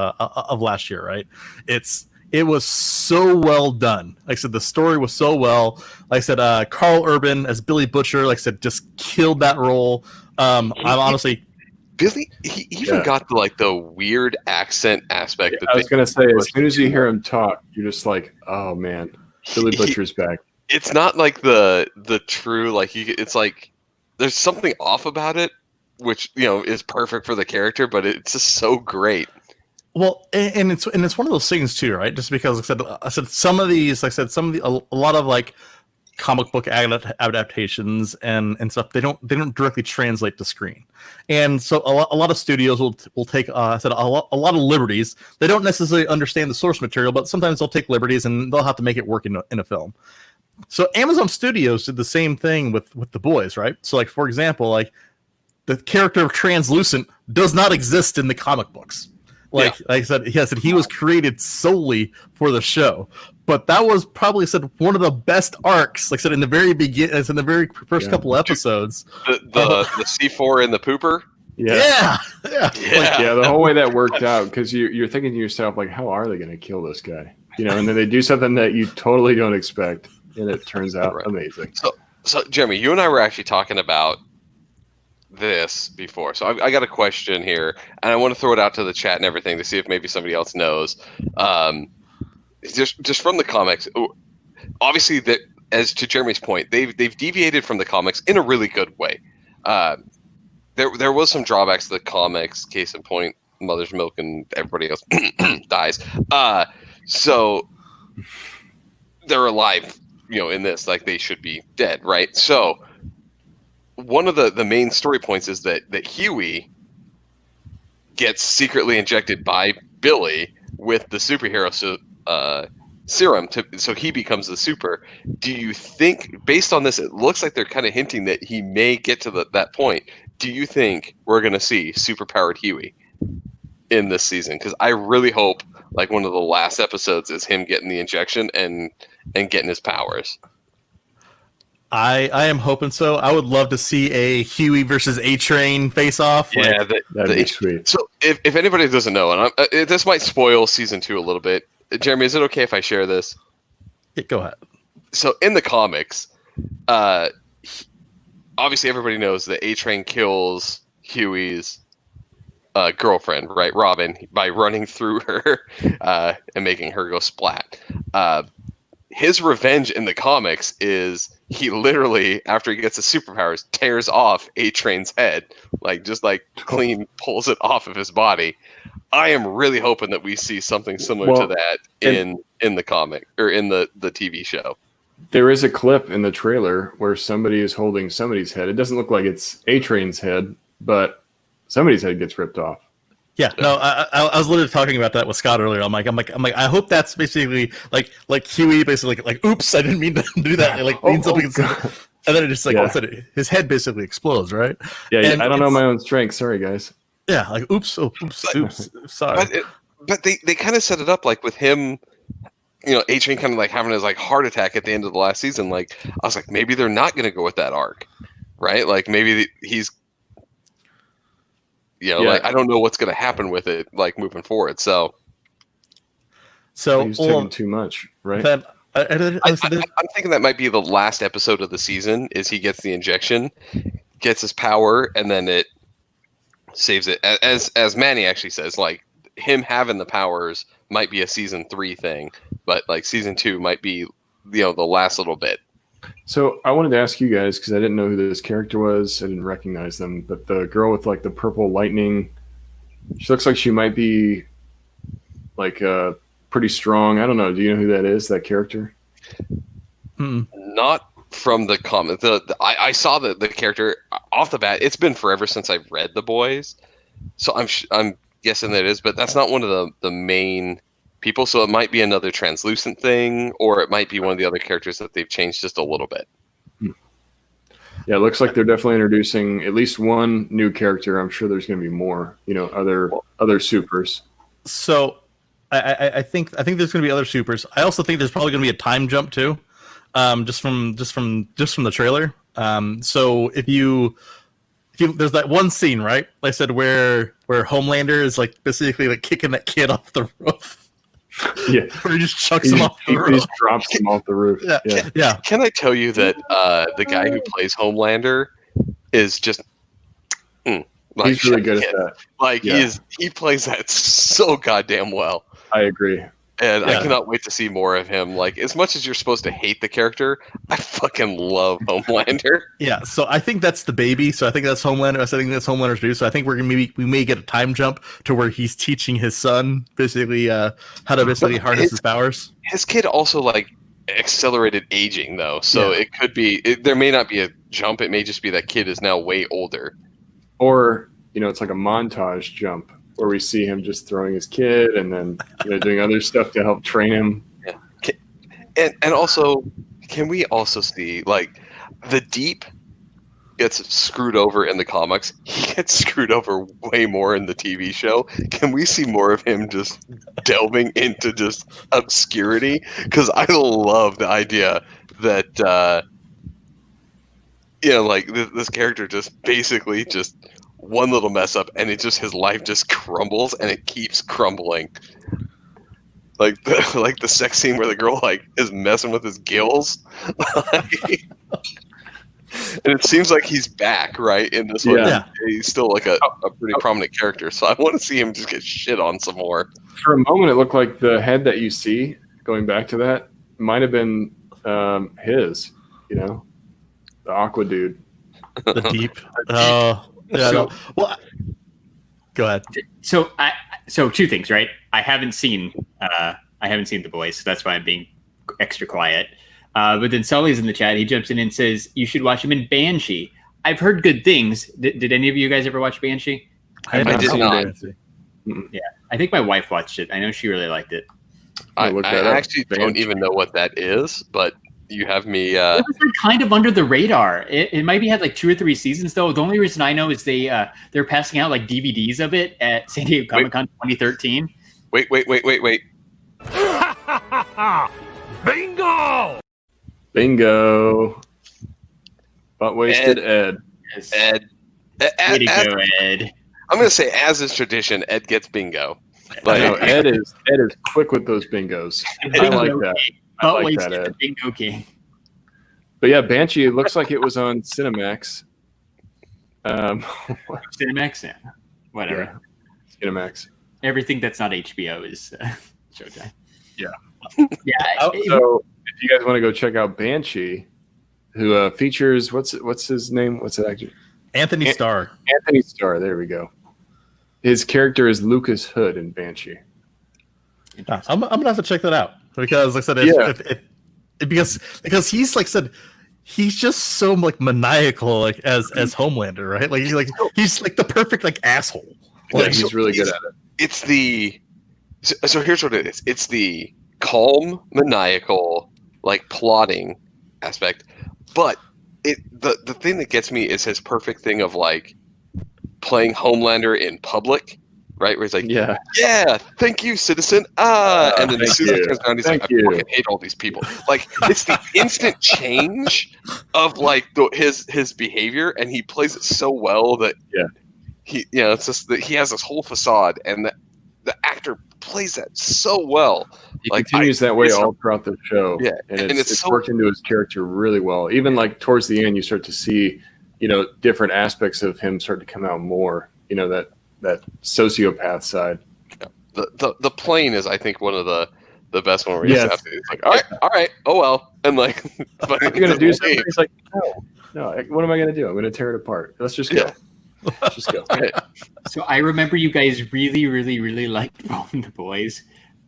year, right? It was so well done. Like I said, the story was so well. Like I said, Carl Urban as Billy Butcher, like I said, just killed that role. I'm honestly... Billy, he even got the weird accent aspect. Yeah, I was going to say, as soon as you hear him talk, you're just like, oh man, Billy Butcher's back. It's not like the true, like, it's like, there's something off about it, which, is perfect for the character, but it's just so great. Well, and it's one of those things too, right? Just because I said some of these, like I said, a lot of like comic book adaptations and stuff, they don't directly translate to screen, and so a lot of studios will take I said a lot of liberties. They don't necessarily understand the source material, but sometimes they'll take liberties and they'll have to make it work in a film. So Amazon Studios did the same thing with The Boys, right? So like, for example, like the character of Translucent does not exist in the comic books. Like I said, he was created solely for the show, but that was probably one of the best arcs. Like I said, in the very beginning, in the very first couple episodes, the C4 and the pooper. Yeah. The whole way that worked out, because you're thinking to yourself, like, how are they going to kill this guy? And then they do something that you totally don't expect, and it turns out amazing. So Jeremy, you and I were actually talking about this before, so I got a question here, and I want to throw it out to the chat and everything to see if maybe somebody else knows. Just from the comics, obviously, that, as to Jeremy's point, they've deviated from the comics in a really good way. There was some drawbacks to the comics. Case in point, Mother's Milk and everybody else dies. So they're alive, in this, like they should be dead, right? So one of the main story points is that Huey gets secretly injected by Billy with the superhero serum so he becomes the super. Do you think, based on this, it looks like they're kind of hinting that he may get to that point. Do you think we're going to see superpowered Huey in this season? Because I really hope like one of the last episodes is him getting the injection and getting his powers. I am hoping so. I would love to see a Huey versus A-Train face-off. Yeah, that'd be sweet. So if anybody doesn't know, and this might spoil season 2 a little bit, Jeremy, is it okay if I share this? Yeah, go ahead. So in the comics, obviously everybody knows that A-Train kills Huey's girlfriend, right, Robin, by running through her and making her go splat. His revenge in the comics is he literally, after he gets his superpowers, tears off A-Train's head, just clean pulls it off of his body. I am really hoping that we see something similar to that in the comic or in the TV show. There is a clip in the trailer where somebody is holding somebody's head. It doesn't look like it's A-Train's head, but somebody's head gets ripped off. Yeah, no, I was literally talking about that with Scott earlier. I'm like, I hope that's basically like Huey basically like, oops, I didn't mean to do that. Means something, and then it just his head basically explodes, right? Yeah, I don't know my own strength. Sorry, guys. Yeah, like oops, sorry. But they kind of set it up like with him, A-Train kind of like having his like heart attack at the end of the last season. Like I was like, maybe they're not going to go with that arc, right? Like maybe he's, like I don't know what's going to happen with it, like moving forward. So he's taking too much, right? I'm thinking that might be the last episode of the season. Is he gets the injection, gets his power, and then it saves it. As Manny actually says, like him having the powers might be a season 3 thing, but like season 2 might be the last little bit. So I wanted to ask you guys, because I didn't know who this character was. I didn't recognize them, but the girl with like the purple lightning, she looks like she might be like pretty strong. I don't know. Do you know who that is? That character? Not from the comic. I saw the character off the bat. It's been forever since I've read The Boys, so I'm guessing that it is, but that's not one of the main people. So it might be another translucent thing, or it might be one of the other characters that they've changed just a little bit. Yeah, it looks like they're definitely introducing at least one new character. I'm sure there's going to be more. Other supers. So I think there's going to be other supers. I also think there's probably going to be a time jump too, just from the trailer. So if you there's that one scene, right? Like I said, where Homelander is like basically like kicking that kid off the roof. Yeah, where he just chucks him off the roof. He just drops him off the roof. Yeah. Can I tell you that the guy who plays Homelander is just he's really good at that. Like he plays that so goddamn well. I agree. And I cannot wait to see more of him. Like, as much as you're supposed to hate the character, I fucking love Homelander. Yeah, so I think that's the baby. So I think that's Homelander. I think that's Homelander's due. So I think we may get a time jump to where he's teaching his son basically how to basically harness his powers. His kid also like accelerated aging though, so it could be. There may not be a jump. It may just be that kid is now way older. Or it's like a montage jump, where we see him just throwing his kid and then doing other stuff to help train him. Yeah. And also, can we also see like the Deep gets screwed over in the comics? He gets screwed over way more in the TV show. Can we see more of him just delving into just obscurity? Because I love the idea that like this character just basically just one little mess up and his life just crumbles and it keeps crumbling. Like the sex scene where the girl like is messing with his gills. And it seems like he's back, right? In this one. Yeah. He's still like a pretty prominent character. So I want to see him just get shit on some more. For a moment it looked like the head that you see, going back to that, might have been his, the Aqua dude. The Deep. Yeah. Well, go ahead. So two things, right? I haven't seen The Boys, so that's why I'm being extra quiet. But then Sully's in the chat. He jumps in and says you should watch him in Banshee. I've heard good things. Did any of you guys ever watch Banshee? I did not. Yeah, I think my wife watched it. I know she really liked it. I actually don't even know what that is, but you have me. It was like kind of under the radar. It maybe had like 2 or 3 seasons though. The only reason I know is they're passing out like DVDs of it at San Diego Comic-Con 2013. Wait. Bingo. Butt-wasted Ed. Yes. Ed. Way to go, Ed. I'm gonna say, as is tradition, Ed gets bingo. Like, Ed is quick with those bingos. I like that. I like that, Ed. Bingo king. But yeah, Banshee, it looks like it was on Cinemax. Cinemax? Yeah. Whatever. Yeah. Cinemax. Everything that's not HBO is Showtime. Yeah. Yeah. So if you guys want to go check out Banshee, who features, what's his name? What's that actor? Anthony Starr. Anthony Starr. There we go. His character is Lucas Hood in Banshee. I'm gonna have to check that out because, like I said, because he's like said, he's just so like maniacal, like as Homelander, right? Like he's like the perfect like asshole. Like, he's really good at it. It's the so here's what it is. It's the calm, maniacal, like plotting aspect, but the thing that gets me is his perfect thing of like playing Homelander in public right? Where he's like, yeah, thank you, citizen. And then as soon as he turns around, he's like, I fucking hate all these people. Like, it's the instant change of like his behavior, and he plays it so well that it's just that he has this whole facade, and the actor plays that so well. He continues that way all throughout the show. Yeah, and it's so worked into his character really well. Even like towards the end, you start to see, different aspects of him start to come out more. That sociopath side. The plane is, I think, one of the best one where he's like, all right, oh well, and like, you're gonna do something. He's like, no, what am I gonna do? I'm gonna tear it apart. Let's just go. Let's just go. So I remember you guys really, really, really liked The Boys.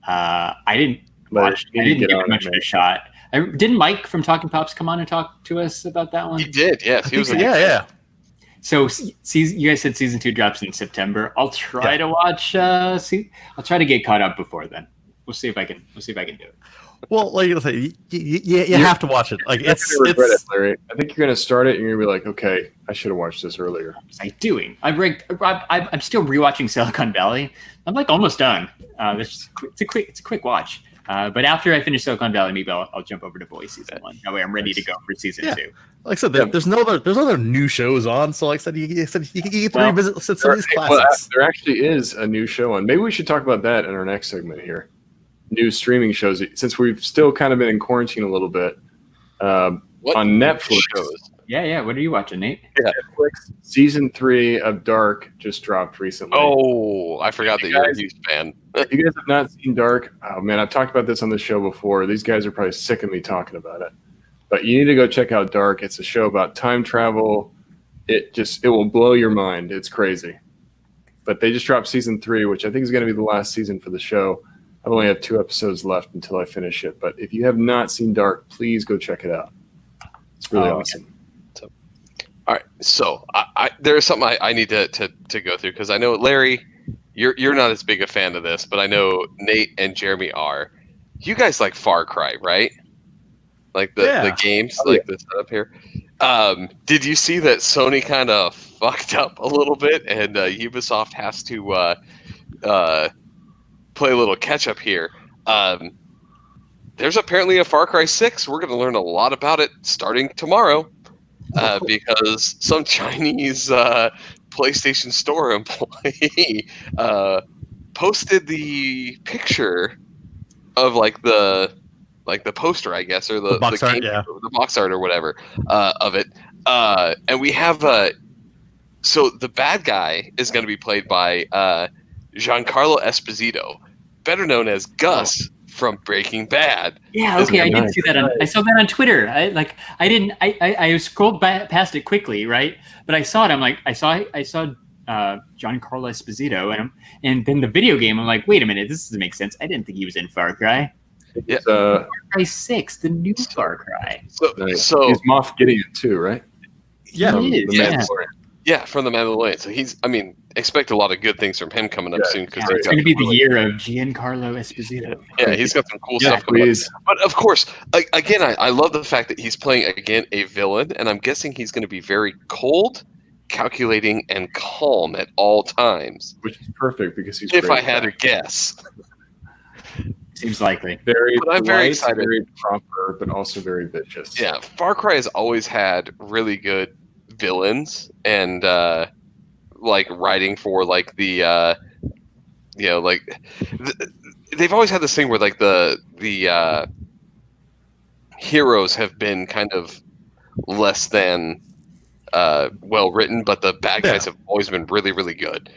I didn't give it much of a shot. Didn't Mike from Talking Pops come on and talk to us about that one? He did, yes. He was yeah. So you guys said season 2 drops in September. I'll try to watch. I'll try to get caught up before then. We'll see if I can do it. Well, like you say, you have to watch it. Like it's Larry. I think you're gonna start it and you're gonna be like, okay, I should have watched this earlier. What was I doing? I'm still rewatching Silicon Valley. I'm like almost done. It's a quick watch. But after I finish Silicon Valley, maybe I'll jump over to Boys season 1. That way, I'm ready to go for season 2. Like I said, there's no other new shows on. So, like I said, you get to revisit some of these classics. There actually is a new show on. Maybe we should talk about that in our next segment here. New streaming shows, since we've still kind of been in quarantine a little bit. On Netflix shows? Yeah. What are you watching, Nate? Yeah. Netflix season 3 of Dark just dropped recently. Oh, I forgot that you're a huge fan. If you guys have not seen Dark, oh man, I've talked about this on the show before. These guys are probably sick of me talking about it. But you need to go check out Dark. It's a show about time travel. It will blow your mind. It's crazy. But they just dropped season 3, which I think is going to be the last season for the show. I only have 2 episodes left until I finish it. But if you have not seen Dark, please go check it out. It's really awesome. So, all right. So there's something I need to go through, because I know, Larry, you're not as big a fan of this, but I know Nate and Jeremy are. You guys like Far Cry, right? Like the games, the setup here. Did you see that Sony kind of fucked up a little bit, and Ubisoft has to play a little catch up here? There's apparently a Far Cry 6. We're going to learn a lot about it starting tomorrow, because some Chinese PlayStation Store employee posted the picture of the poster, I guess, or the box art, the box art or whatever of it. And we have so the bad guy is going to be played by Giancarlo Esposito, better known as Gus from Breaking Bad. Yeah, okay, I did see that. I saw that on Twitter. I scrolled past it quickly, right? But I saw it. I'm like, I saw Giancarlo Esposito, and then the video game. I'm like, wait a minute, this doesn't make sense. I didn't think he was in Far Cry. Yeah, Far Cry 6, the new Far Cry. So he's Moff Gideon too, right? Yeah, he is. Yeah, from the Mandalorian. So expect a lot of good things from him coming up soon. Because it's going to be the year of Giancarlo Esposito. Yeah, he's got some cool stuff coming up. But of course, again, I love the fact that he's playing, again, a villain, and I'm guessing he's going to be very cold, calculating, and calm at all times. Which is perfect, because he's if I had to guess. Seems likely. I'm very excited. Very proper, but also very vicious. Yeah, Far Cry has always had really good villains, and writing for they've always had this thing where the heroes have been kind of less than well written, but the bad guys have always been really, really good.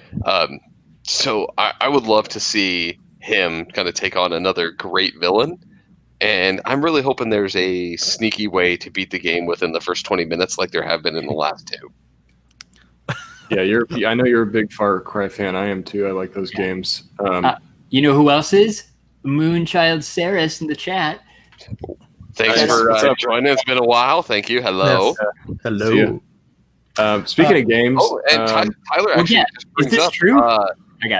So I would love to see him kind of take on another great villain, and I'm really hoping there's a sneaky way to beat the game within the first 20 minutes, like there have been in the last 2. Yeah, I know you're a big Far Cry fan. I am too. I like those games. You know who else is? Moonchild Saris in the chat. Thanks for joining. It's been a while. Thank you. Hello. Yes, hello. Speaking of games, and Tyler actually just brings is this up, true?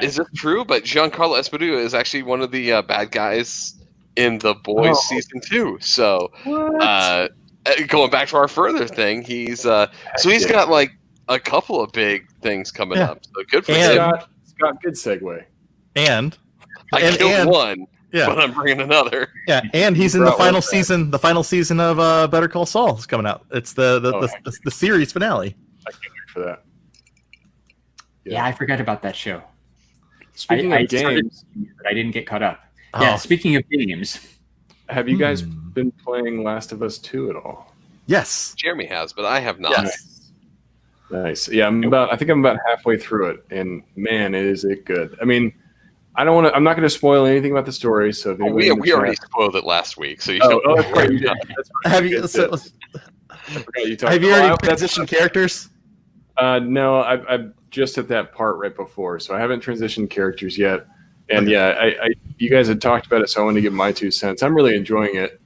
Is this true? But Giancarlo Esposito is actually one of the bad guys in The Boys season 2. So going back to our further thing, he's got a couple of big things coming up. So good for him. good segue. And I killed one, but I'm bringing another. Yeah, and he's in the final season. The final season of Better Call Saul is coming out. It's the series finale. I can't wait for that. Yeah, I forgot about that show. Speaking of games, but I didn't get caught up. Yeah, speaking of games, have you guys been playing Last of Us 2 at all? Yes, Jeremy has, but I have not. Nice. Yeah, I think I'm about halfway through it, and man, is it good. I mean, I'm not going to spoil anything about the story. So if we already spoiled it last week. So you that's right. You did. Have you? Have you already transitioned characters? No, I'm just at that part right before, so I haven't transitioned characters yet. And you guys had talked about it, so I wanted to give my 2 cents. I'm really enjoying it.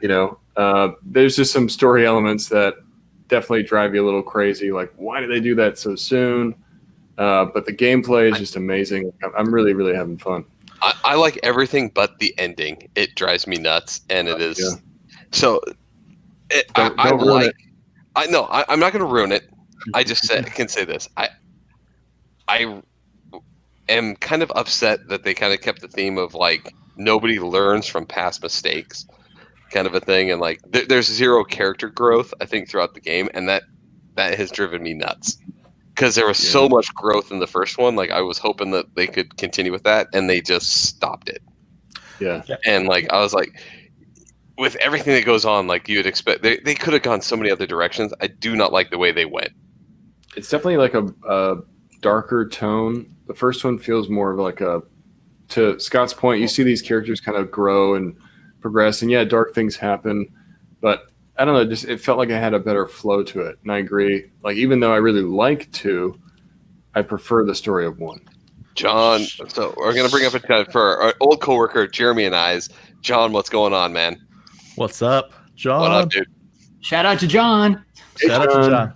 There's just some story elements that definitely drive you a little crazy. Like, why did they do that so soon? But the gameplay is just amazing. I'm really, really having fun. I like everything but the ending. It drives me nuts, and it is. Yeah. So, I'm not going to ruin it. I just can say this. I am kind of upset that they kind of kept the theme of like nobody learns from past mistakes, kind of a thing, and like there's zero character growth I think throughout the game, and that has driven me nuts. Because there was so much growth in the first one, like I was hoping that they could continue with that, and they just stopped it. Yeah. And like I was like, with everything that goes on, like you'd expect, they could have gone so many other directions. I do not like the way they went. It's definitely like a darker tone. The first one feels more of like to Scott's point, you see these characters kind of grow and progress, and dark things happen, but I don't know, it felt like it had a better flow to it. And I agree. Like, even though I really like 2, I prefer the story of 1. John, so we're going to bring up a for our old coworker, Jeremy and I's. John, what's going on, man? What's up, John? What up, dude? Shout out to John. Shout out to John.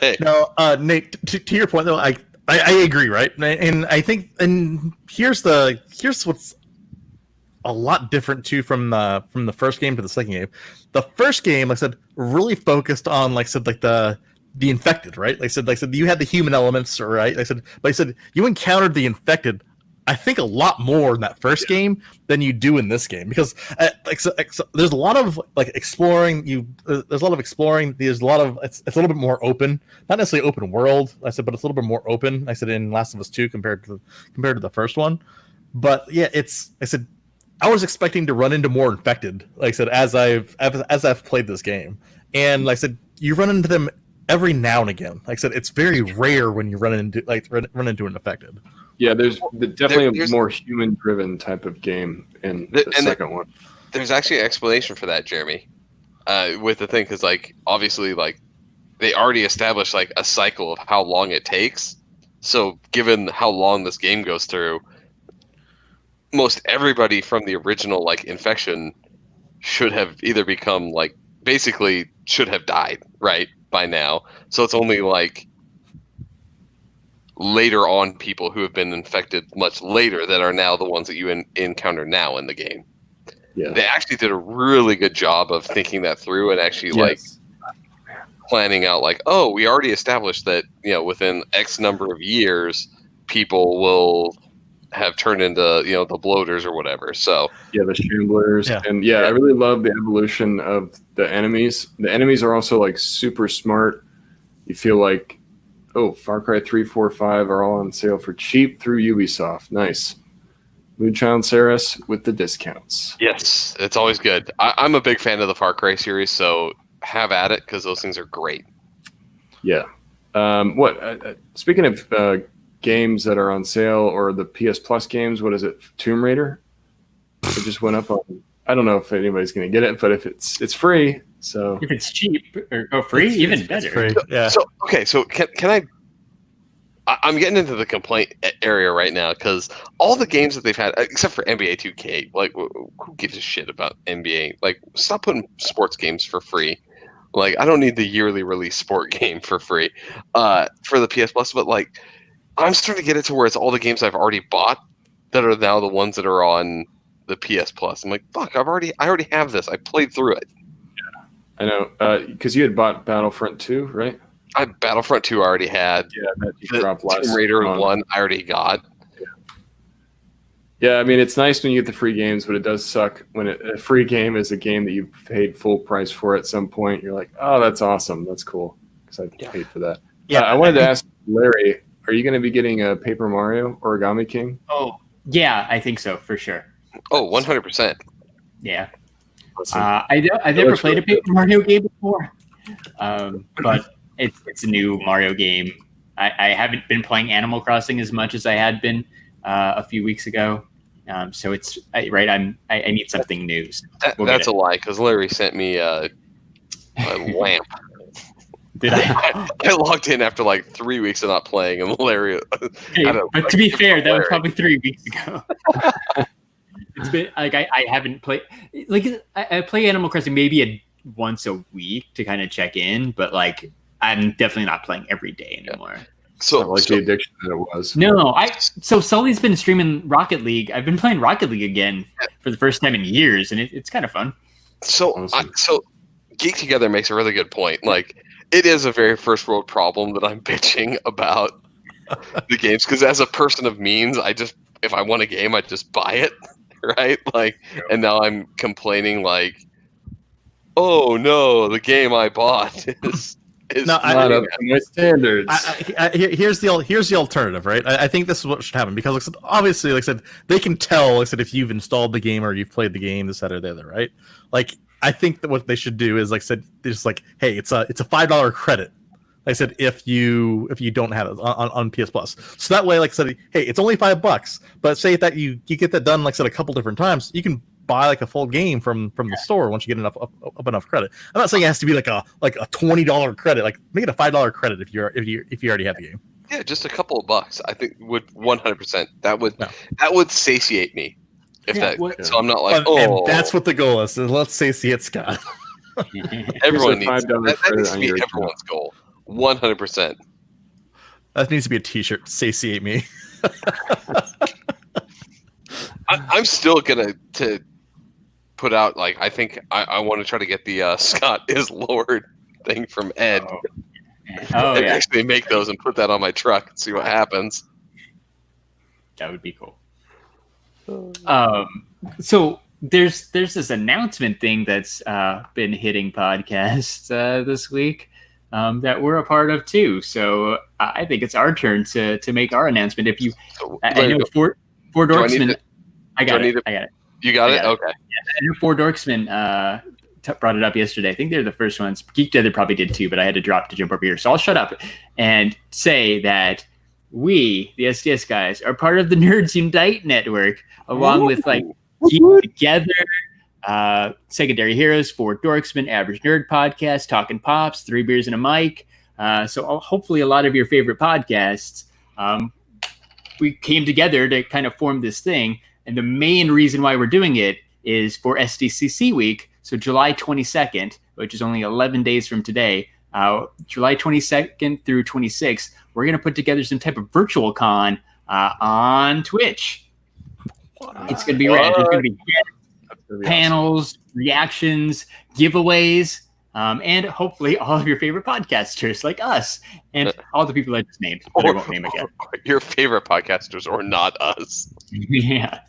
Hey. No, Nate, to your point, though, I agree, right? And I think, and here's what's a lot different too from the first game to the second game. The first game, like I said, really focused on the infected, right? Like I said, you had the human elements, right? But I said you encountered the infected, I think, a lot more in that first game than you do in this game, because there's a lot of exploring. There's a lot of exploring. There's a lot of it's a little bit more open, not necessarily open world. I said, but it's a little bit more open. I said in Last of Us 2 compared to the first one, but yeah, I was expecting to run into more infected, like I said, as I've played this game, and like I said, you run into them every now and again. Like I said, it's very rare when you run into an infected. Yeah, there's definitely a more human-driven type of game in the second one. There's actually an explanation for that, Jeremy, with the thing, because like obviously like they already established like a cycle of how long it takes. So given how long this game goes through, most everybody from the original like infection should have either become like basically should have died right by now. So it's only like later on people who have been infected much later that are now the ones that you encounter now in the game. Yeah, they actually did a really good job of thinking that through and actually like planning out like, oh, we already established that within X number of years people will have turned into the bloaters or whatever. So the shamblers. And I really love the evolution of the enemies. The enemies are also like super smart. You feel like, Far Cry 3, 4, 5 are all on sale for cheap through Ubisoft. Nice. Moonchild Saris with the discounts. Yes, it's always good. I'm a big fan of the Far Cry series, so have at it because those things are great. Yeah. Speaking of games that are on sale, or the PS Plus games, what is it? Tomb Raider? It just went up on. I don't know if anybody's going to get it, but if it's free, so if it's cheap or free, even better. Free. Yeah. So can I? I'm getting into the complaint area right now because all the games that they've had, except for NBA 2K, like who gives a shit about NBA? Like, stop putting sports games for free. Like, I don't need the yearly release sport game for free for the PS Plus, but like. I'm starting to get it to where it's all the games I've already bought that are now the ones that are on the PS Plus. I'm like, fuck, I already have this. I played through it. Yeah, I know. Because you had bought Battlefront 2, right? Battlefront 2 I already had. Yeah, that you dropped last Tomb Raider 1 I already got. Yeah, I mean, it's nice when you get the free games, but it does suck when a free game is a game that you paid full price for at some point. You're like, oh, that's awesome. That's cool. Because I paid for that. Yeah, I wanted to ask Larry, are you going to be getting a Paper Mario Origami King? Oh, yeah, I think so, for sure. Oh, 100%. Yeah. I've never played a Paper Mario game before, but it's a new Mario game. I haven't been playing Animal Crossing as much as I had been a few weeks ago. So I need something new. So that's a lie, because Larry sent me a lamp. Did I? I logged in after like 3 weeks of not playing, and Larry. But to be fair, that was probably 3 weeks ago. It's been like I haven't played. Like I play Animal Crossing maybe once a week to kind of check in, but like I'm definitely not playing every day anymore. Yeah. So the addiction that it was. No, so Sully's been streaming Rocket League. I've been playing Rocket League again for the first time in years, and it's kind of fun. So Geek Together makes a really good point. Like, it is a very first world problem that I'm bitching about the games, because as a person of means, if I want a game, I just buy it, right? Like, and now I'm complaining like, oh no, the game I bought is not up to my standards. Here's the alternative, right? I think this is what should happen, because like I said, obviously, like I said, they can tell, like I said, if you've installed the game or you've played the game, this, that, or the other, right? Like, I think that what they should do is, like I said, just like, hey, it's a $5 credit. Like I said, if you don't have it on PS Plus, so that way, like I said, hey, it's only $5, but say that you get that done, like I said, a couple different times, you can buy like a full game from the store once you get enough credit. I'm not saying it has to be like a $20 credit. Like, make it a $5 credit if you already have the game. Yeah, just a couple of bucks. I think would 100%. That would satiate me. So I'm not like, and that's what the goal is. So let's satiate Scott. Everyone needs that needs to be everyone's goal. 100%. That needs to be a T-shirt. Satiate me. I'm still gonna put out, like, I think I want to try to get the Scott is Lord thing from Ed. And actually make those and put that on my truck and see what happens. That would be cool. So there's this announcement thing that's been hitting podcasts this week that we're a part of too. So I think it's our turn to make our announcement. If you, I know Four Dorksmen. I got it. You got it? Okay. Yeah, I know Four Dorksmen brought it up yesterday. I think they're the first ones. Geek Together probably did too, but I had to jump over here. So I'll shut up and say that we, the STS guys, are part of the Nerds Unite network, along with like Geek Together, Secondary Heroes, Four Dorksmen, Average Nerd Podcast, Talking Pops, Three Beers and a Mic. So hopefully a lot of your favorite podcasts. We came together to kind of form this thing. And the main reason why we're doing it is for SDCC week. So July 22nd, which is only 11 days from today, July 22nd through 26th, we're going to put together some type of virtual con on Twitch. It's going to be rad. There's going to be panels, reactions, giveaways, and hopefully all of your favorite podcasters like us and all the people I just named. But I won't name again. Your favorite podcasters or not us. Yeah.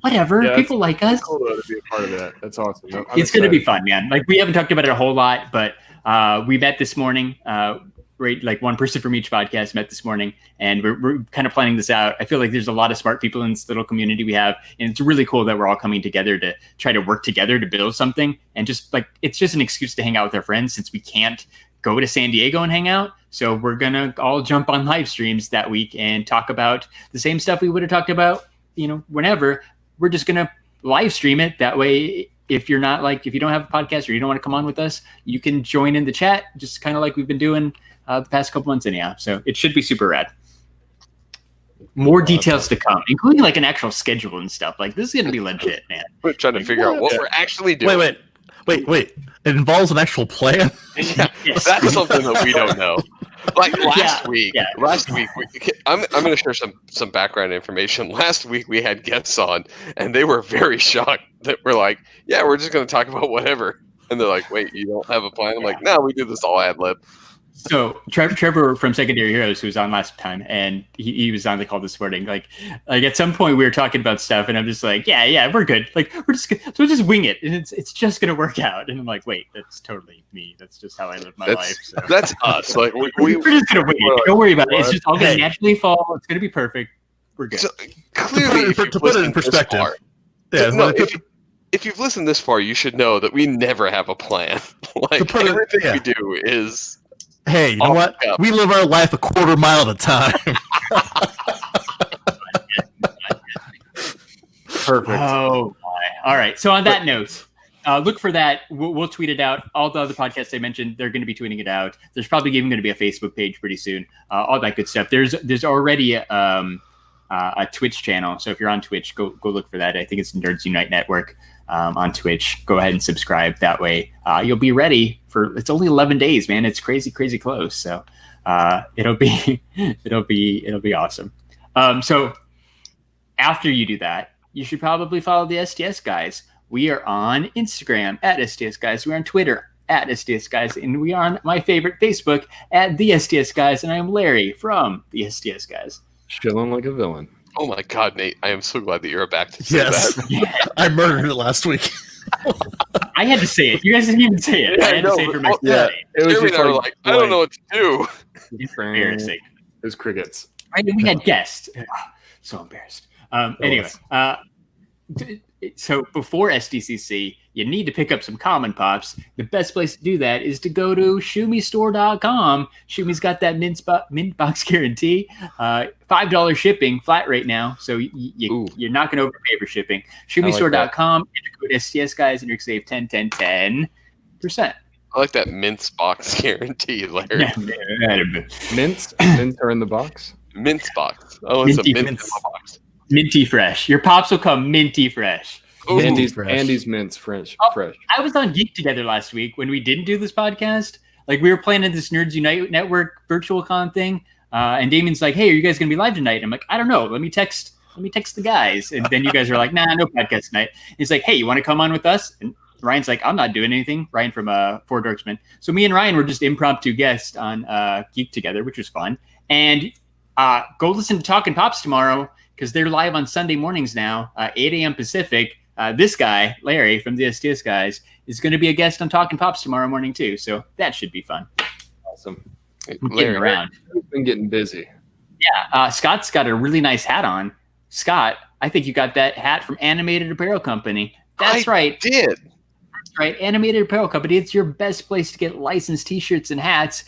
Whatever. Yeah, people like us. Cool to be a part of that. That's awesome. It's going to be fun, man. Like, we haven't talked about it a whole lot, but we met this morning. Like one person from each podcast met this morning, and we're kind of planning this out. I feel like there's a lot of smart people in this little community we have, and it's really cool that we're all coming together to try to work together to build something. And just like, it's just an excuse to hang out with our friends since we can't go to San Diego and hang out. So we're going to all jump on live streams that week and talk about the same stuff we would have talked about, whenever. We're just going to live stream it. That way, if you don't have a podcast or you don't want to come on with us, you can join in the chat, just kind of like we've been doing the past couple months anyhow. So it should be super rad. More details to come, including like an actual schedule and stuff. Like, this is going to be legit, man. We're trying to figure out what we're actually doing. Wait. It involves an actual plan? Yeah, yes. That's something that we don't know. Like last week, I'm going to share some background information. Last week we had guests on, and they were very shocked that we're like, yeah, we're just going to talk about whatever. And they're like, wait, you don't have a plan? I'm like, no, we do this all ad lib. So Trevor from Secondary Heroes, who was on last time, and he was on the call this morning. Like at some point we were talking about stuff, and I'm just like, yeah, we're good. Like we'll just wing it, and it's just gonna work out. And I'm like, wait, that's totally me. That's just how I live my life. So. That's us. Like we're just gonna wing it. Don't worry about it. It's just all gonna naturally fall. It's gonna be perfect. We're good. So, clearly, to put it in perspective, if you've listened this far, you should know that we never have a plan. Like everything we do is. Hey, you know what? We live our life a quarter mile at a time. Perfect. Oh, my. All right. So on that note, look for that. We'll tweet it out. All the other podcasts I mentioned, they're going to be tweeting it out. There's probably even going to be a Facebook page pretty soon. All that good stuff. There's already a Twitch channel. So if you're on Twitch, go look for that. I think it's Nerds Unite Network. On Twitch, go ahead and subscribe. That way, you'll be ready for. It's only 11 days, man. It's crazy close. So it'll be awesome. So after you do that, you should probably follow the STS Guys. We are on Instagram at STS Guys. We're on Twitter at STS Guys, and we are on my favorite Facebook at the STS Guys. And I am Larry from the STS Guys. Chilling like a villain. Oh my God, Nate! I am so glad that you're back to say that. I murdered it last week. I had to say it. You guys didn't even say it. Yeah, I had to say it for myself. Yeah, it was just like I don't know what to do. Embarrassing. It was crickets. We had guests. So embarrassed. Anyway, so before SDCC, you need to pick up some common pops. The best place to do that is to go to shumistore.com. Shumi's got that mint box guarantee. $5 shipping flat right now, so you're not going to overpay for shipping. Shumistore.com, enter code STS Guys, and you're going to save 10%. I like that mince box guarantee, Larry. Mints are in the box. Mince box. Oh, it's minty a mint in the box. Minty fresh. Your pops will come minty fresh. Ooh, Andy's mints fresh. I was on Geek Together last week when we didn't do this podcast. Like we were planning this Nerds Unite Network virtual con thing, and Damon's like, "Hey, are you guys going to be live tonight?" And I'm like, "I don't know. Let me text the guys." And then you guys are like, "Nah, no podcast tonight." And he's like, "Hey, you want to come on with us?" And Ryan's like, "I'm not doing anything." Ryan from Four Dorksmen. So me and Ryan were just impromptu guests on Geek Together, which was fun. And go listen to Talkin' Pops tomorrow because they're live on Sunday mornings now, 8 a.m. Pacific. This guy, Larry from the STS Guys, is going to be a guest on Talkin' Pops tomorrow morning too. So that should be fun. Awesome. Getting around. We've been getting busy. Yeah. Scott's got a really nice hat on. Scott, I think you got that hat from Animated Apparel Company. That's right. I did. That's right. Animated Apparel Company. It's your best place to get licensed t-shirts and hats.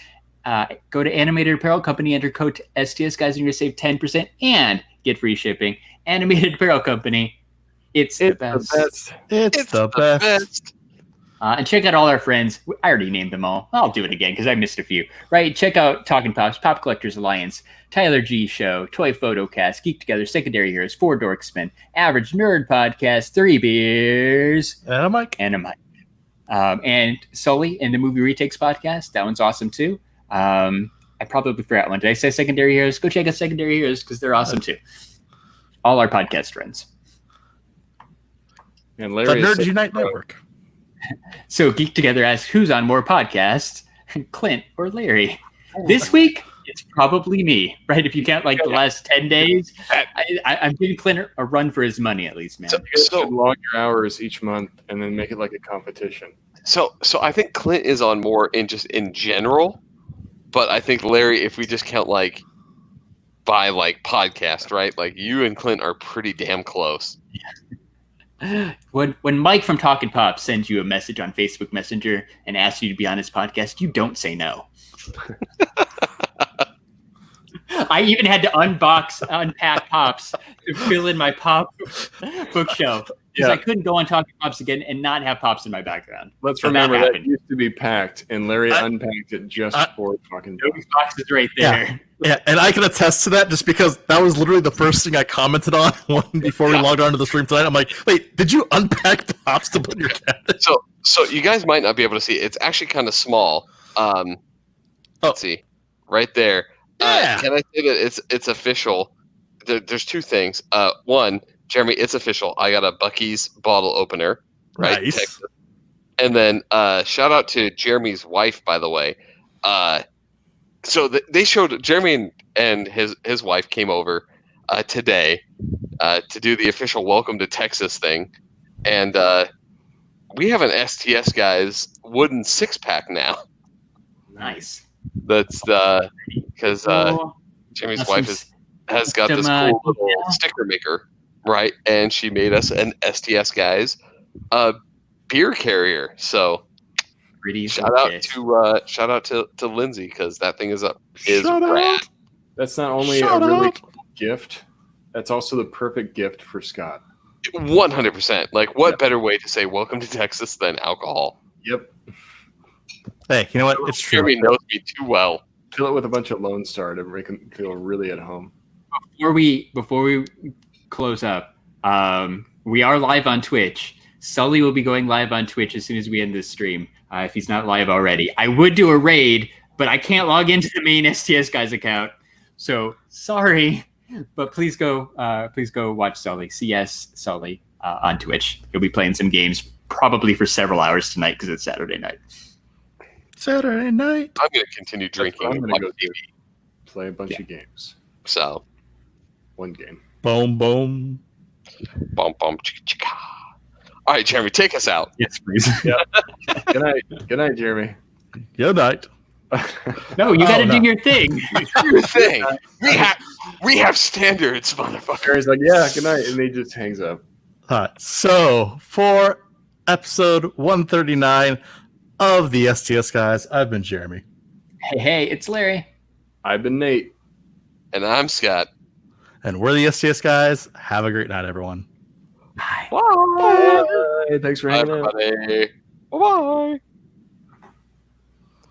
Go to Animated Apparel Company, enter code STS Guys, and you're going to save 10% and get free shipping. Animated Apparel Company. It's the best. It's the best. And check out all our friends. I already named them all. I'll do it again because I missed a few. Right? Check out Talkin' Pops, Pop Collectors Alliance, Tyler G Show, Toy Photocast, Geek Together, Secondary Heroes, Four Dorksmen, Average Nerd Podcast, 3 Beers, and a mic. And Sully and the Movie Retakes Podcast. That one's awesome too. I probably forgot one. Did I say Secondary Heroes? Go check out Secondary Heroes because they're awesome too. All our podcast friends. And Larry the Nerds Unite Network. So Geek Together asks, who's on more podcasts, Clint or Larry? This week, it's probably me, right? If you count like the last 10 days, I'm giving Clint a run for his money at least, man. So you should log your hours each month and then make it like a competition. So I think Clint is on more in general, but I think Larry, if we just count like by like podcast, right? Like you and Clint are pretty damn close. When Mike from Talkin' Pops sends you a message on Facebook Messenger and asks you to be on his podcast, you don't say no. I even had to unpack Pops to fill in my Pop bookshelf because I couldn't go on Talkin' Pops again and not have Pops in my background. Let's remember that used to be packed, and Larry unpacked it just for Talkin' Pops. Those boxes right there. Yeah, and I can attest to that just because that was literally the first thing I commented on before we logged on to the stream tonight. I'm like, wait, did you unpack Pops to put in your cabinet? So you guys might not be able to see it. It's actually kind of small. Let's see. Right there. Yeah. Can I say that it's official? There's two things. One, Jeremy, it's official. I got a Buc-ee's bottle opener. Right? Nice. Texas. And then shout out to Jeremy's wife, by the way. so they showed Jeremy and his wife came over today to do the official Welcome to Texas thing, and we have an STS Guys wooden 6-pack now. Nice. That's because Jeremy's wife has got this cool little sticker maker, right? And she made us an STS Guys beer carrier. So shout out to Lindsay, because that thing is rad. That's not only a really cool gift, that's also the perfect gift for Scott. 100%. Like, what better way to say welcome to Texas than alcohol? Yep. Hey, you know what? It's true. Jeremy knows me too well. Fill it with a bunch of Lone Star to make him feel really at home. Before we close up, we are live on Twitch. Sully will be going live on Twitch as soon as we end this stream, if he's not live already. I would do a raid, but I can't log into the main STS Guys account. So sorry, but please go watch Sully, CS Sully, on Twitch. He'll be playing some games probably for several hours tonight because it's Saturday night. Saturday night. I'm going to continue drinking. I'm going to go play a bunch of games. So, one game. Boom, boom. Bum, bum, chicka, chicka. All right, Jeremy, take us out. Yes, please. Yeah. Good night, Jeremy. Good night. No, you got to do your thing. Your thing. We have standards, motherfucker. He's like, yeah, good night, and he just hangs up. All right. So for episode 139 of the STS Guys, I've been Jeremy. Hey, it's Larry. I've been Nate. And I'm Scott. And we're the STS Guys. Have a great night, everyone. Bye. Bye. Thanks for hanging out. Bye, everybody. Bye-bye.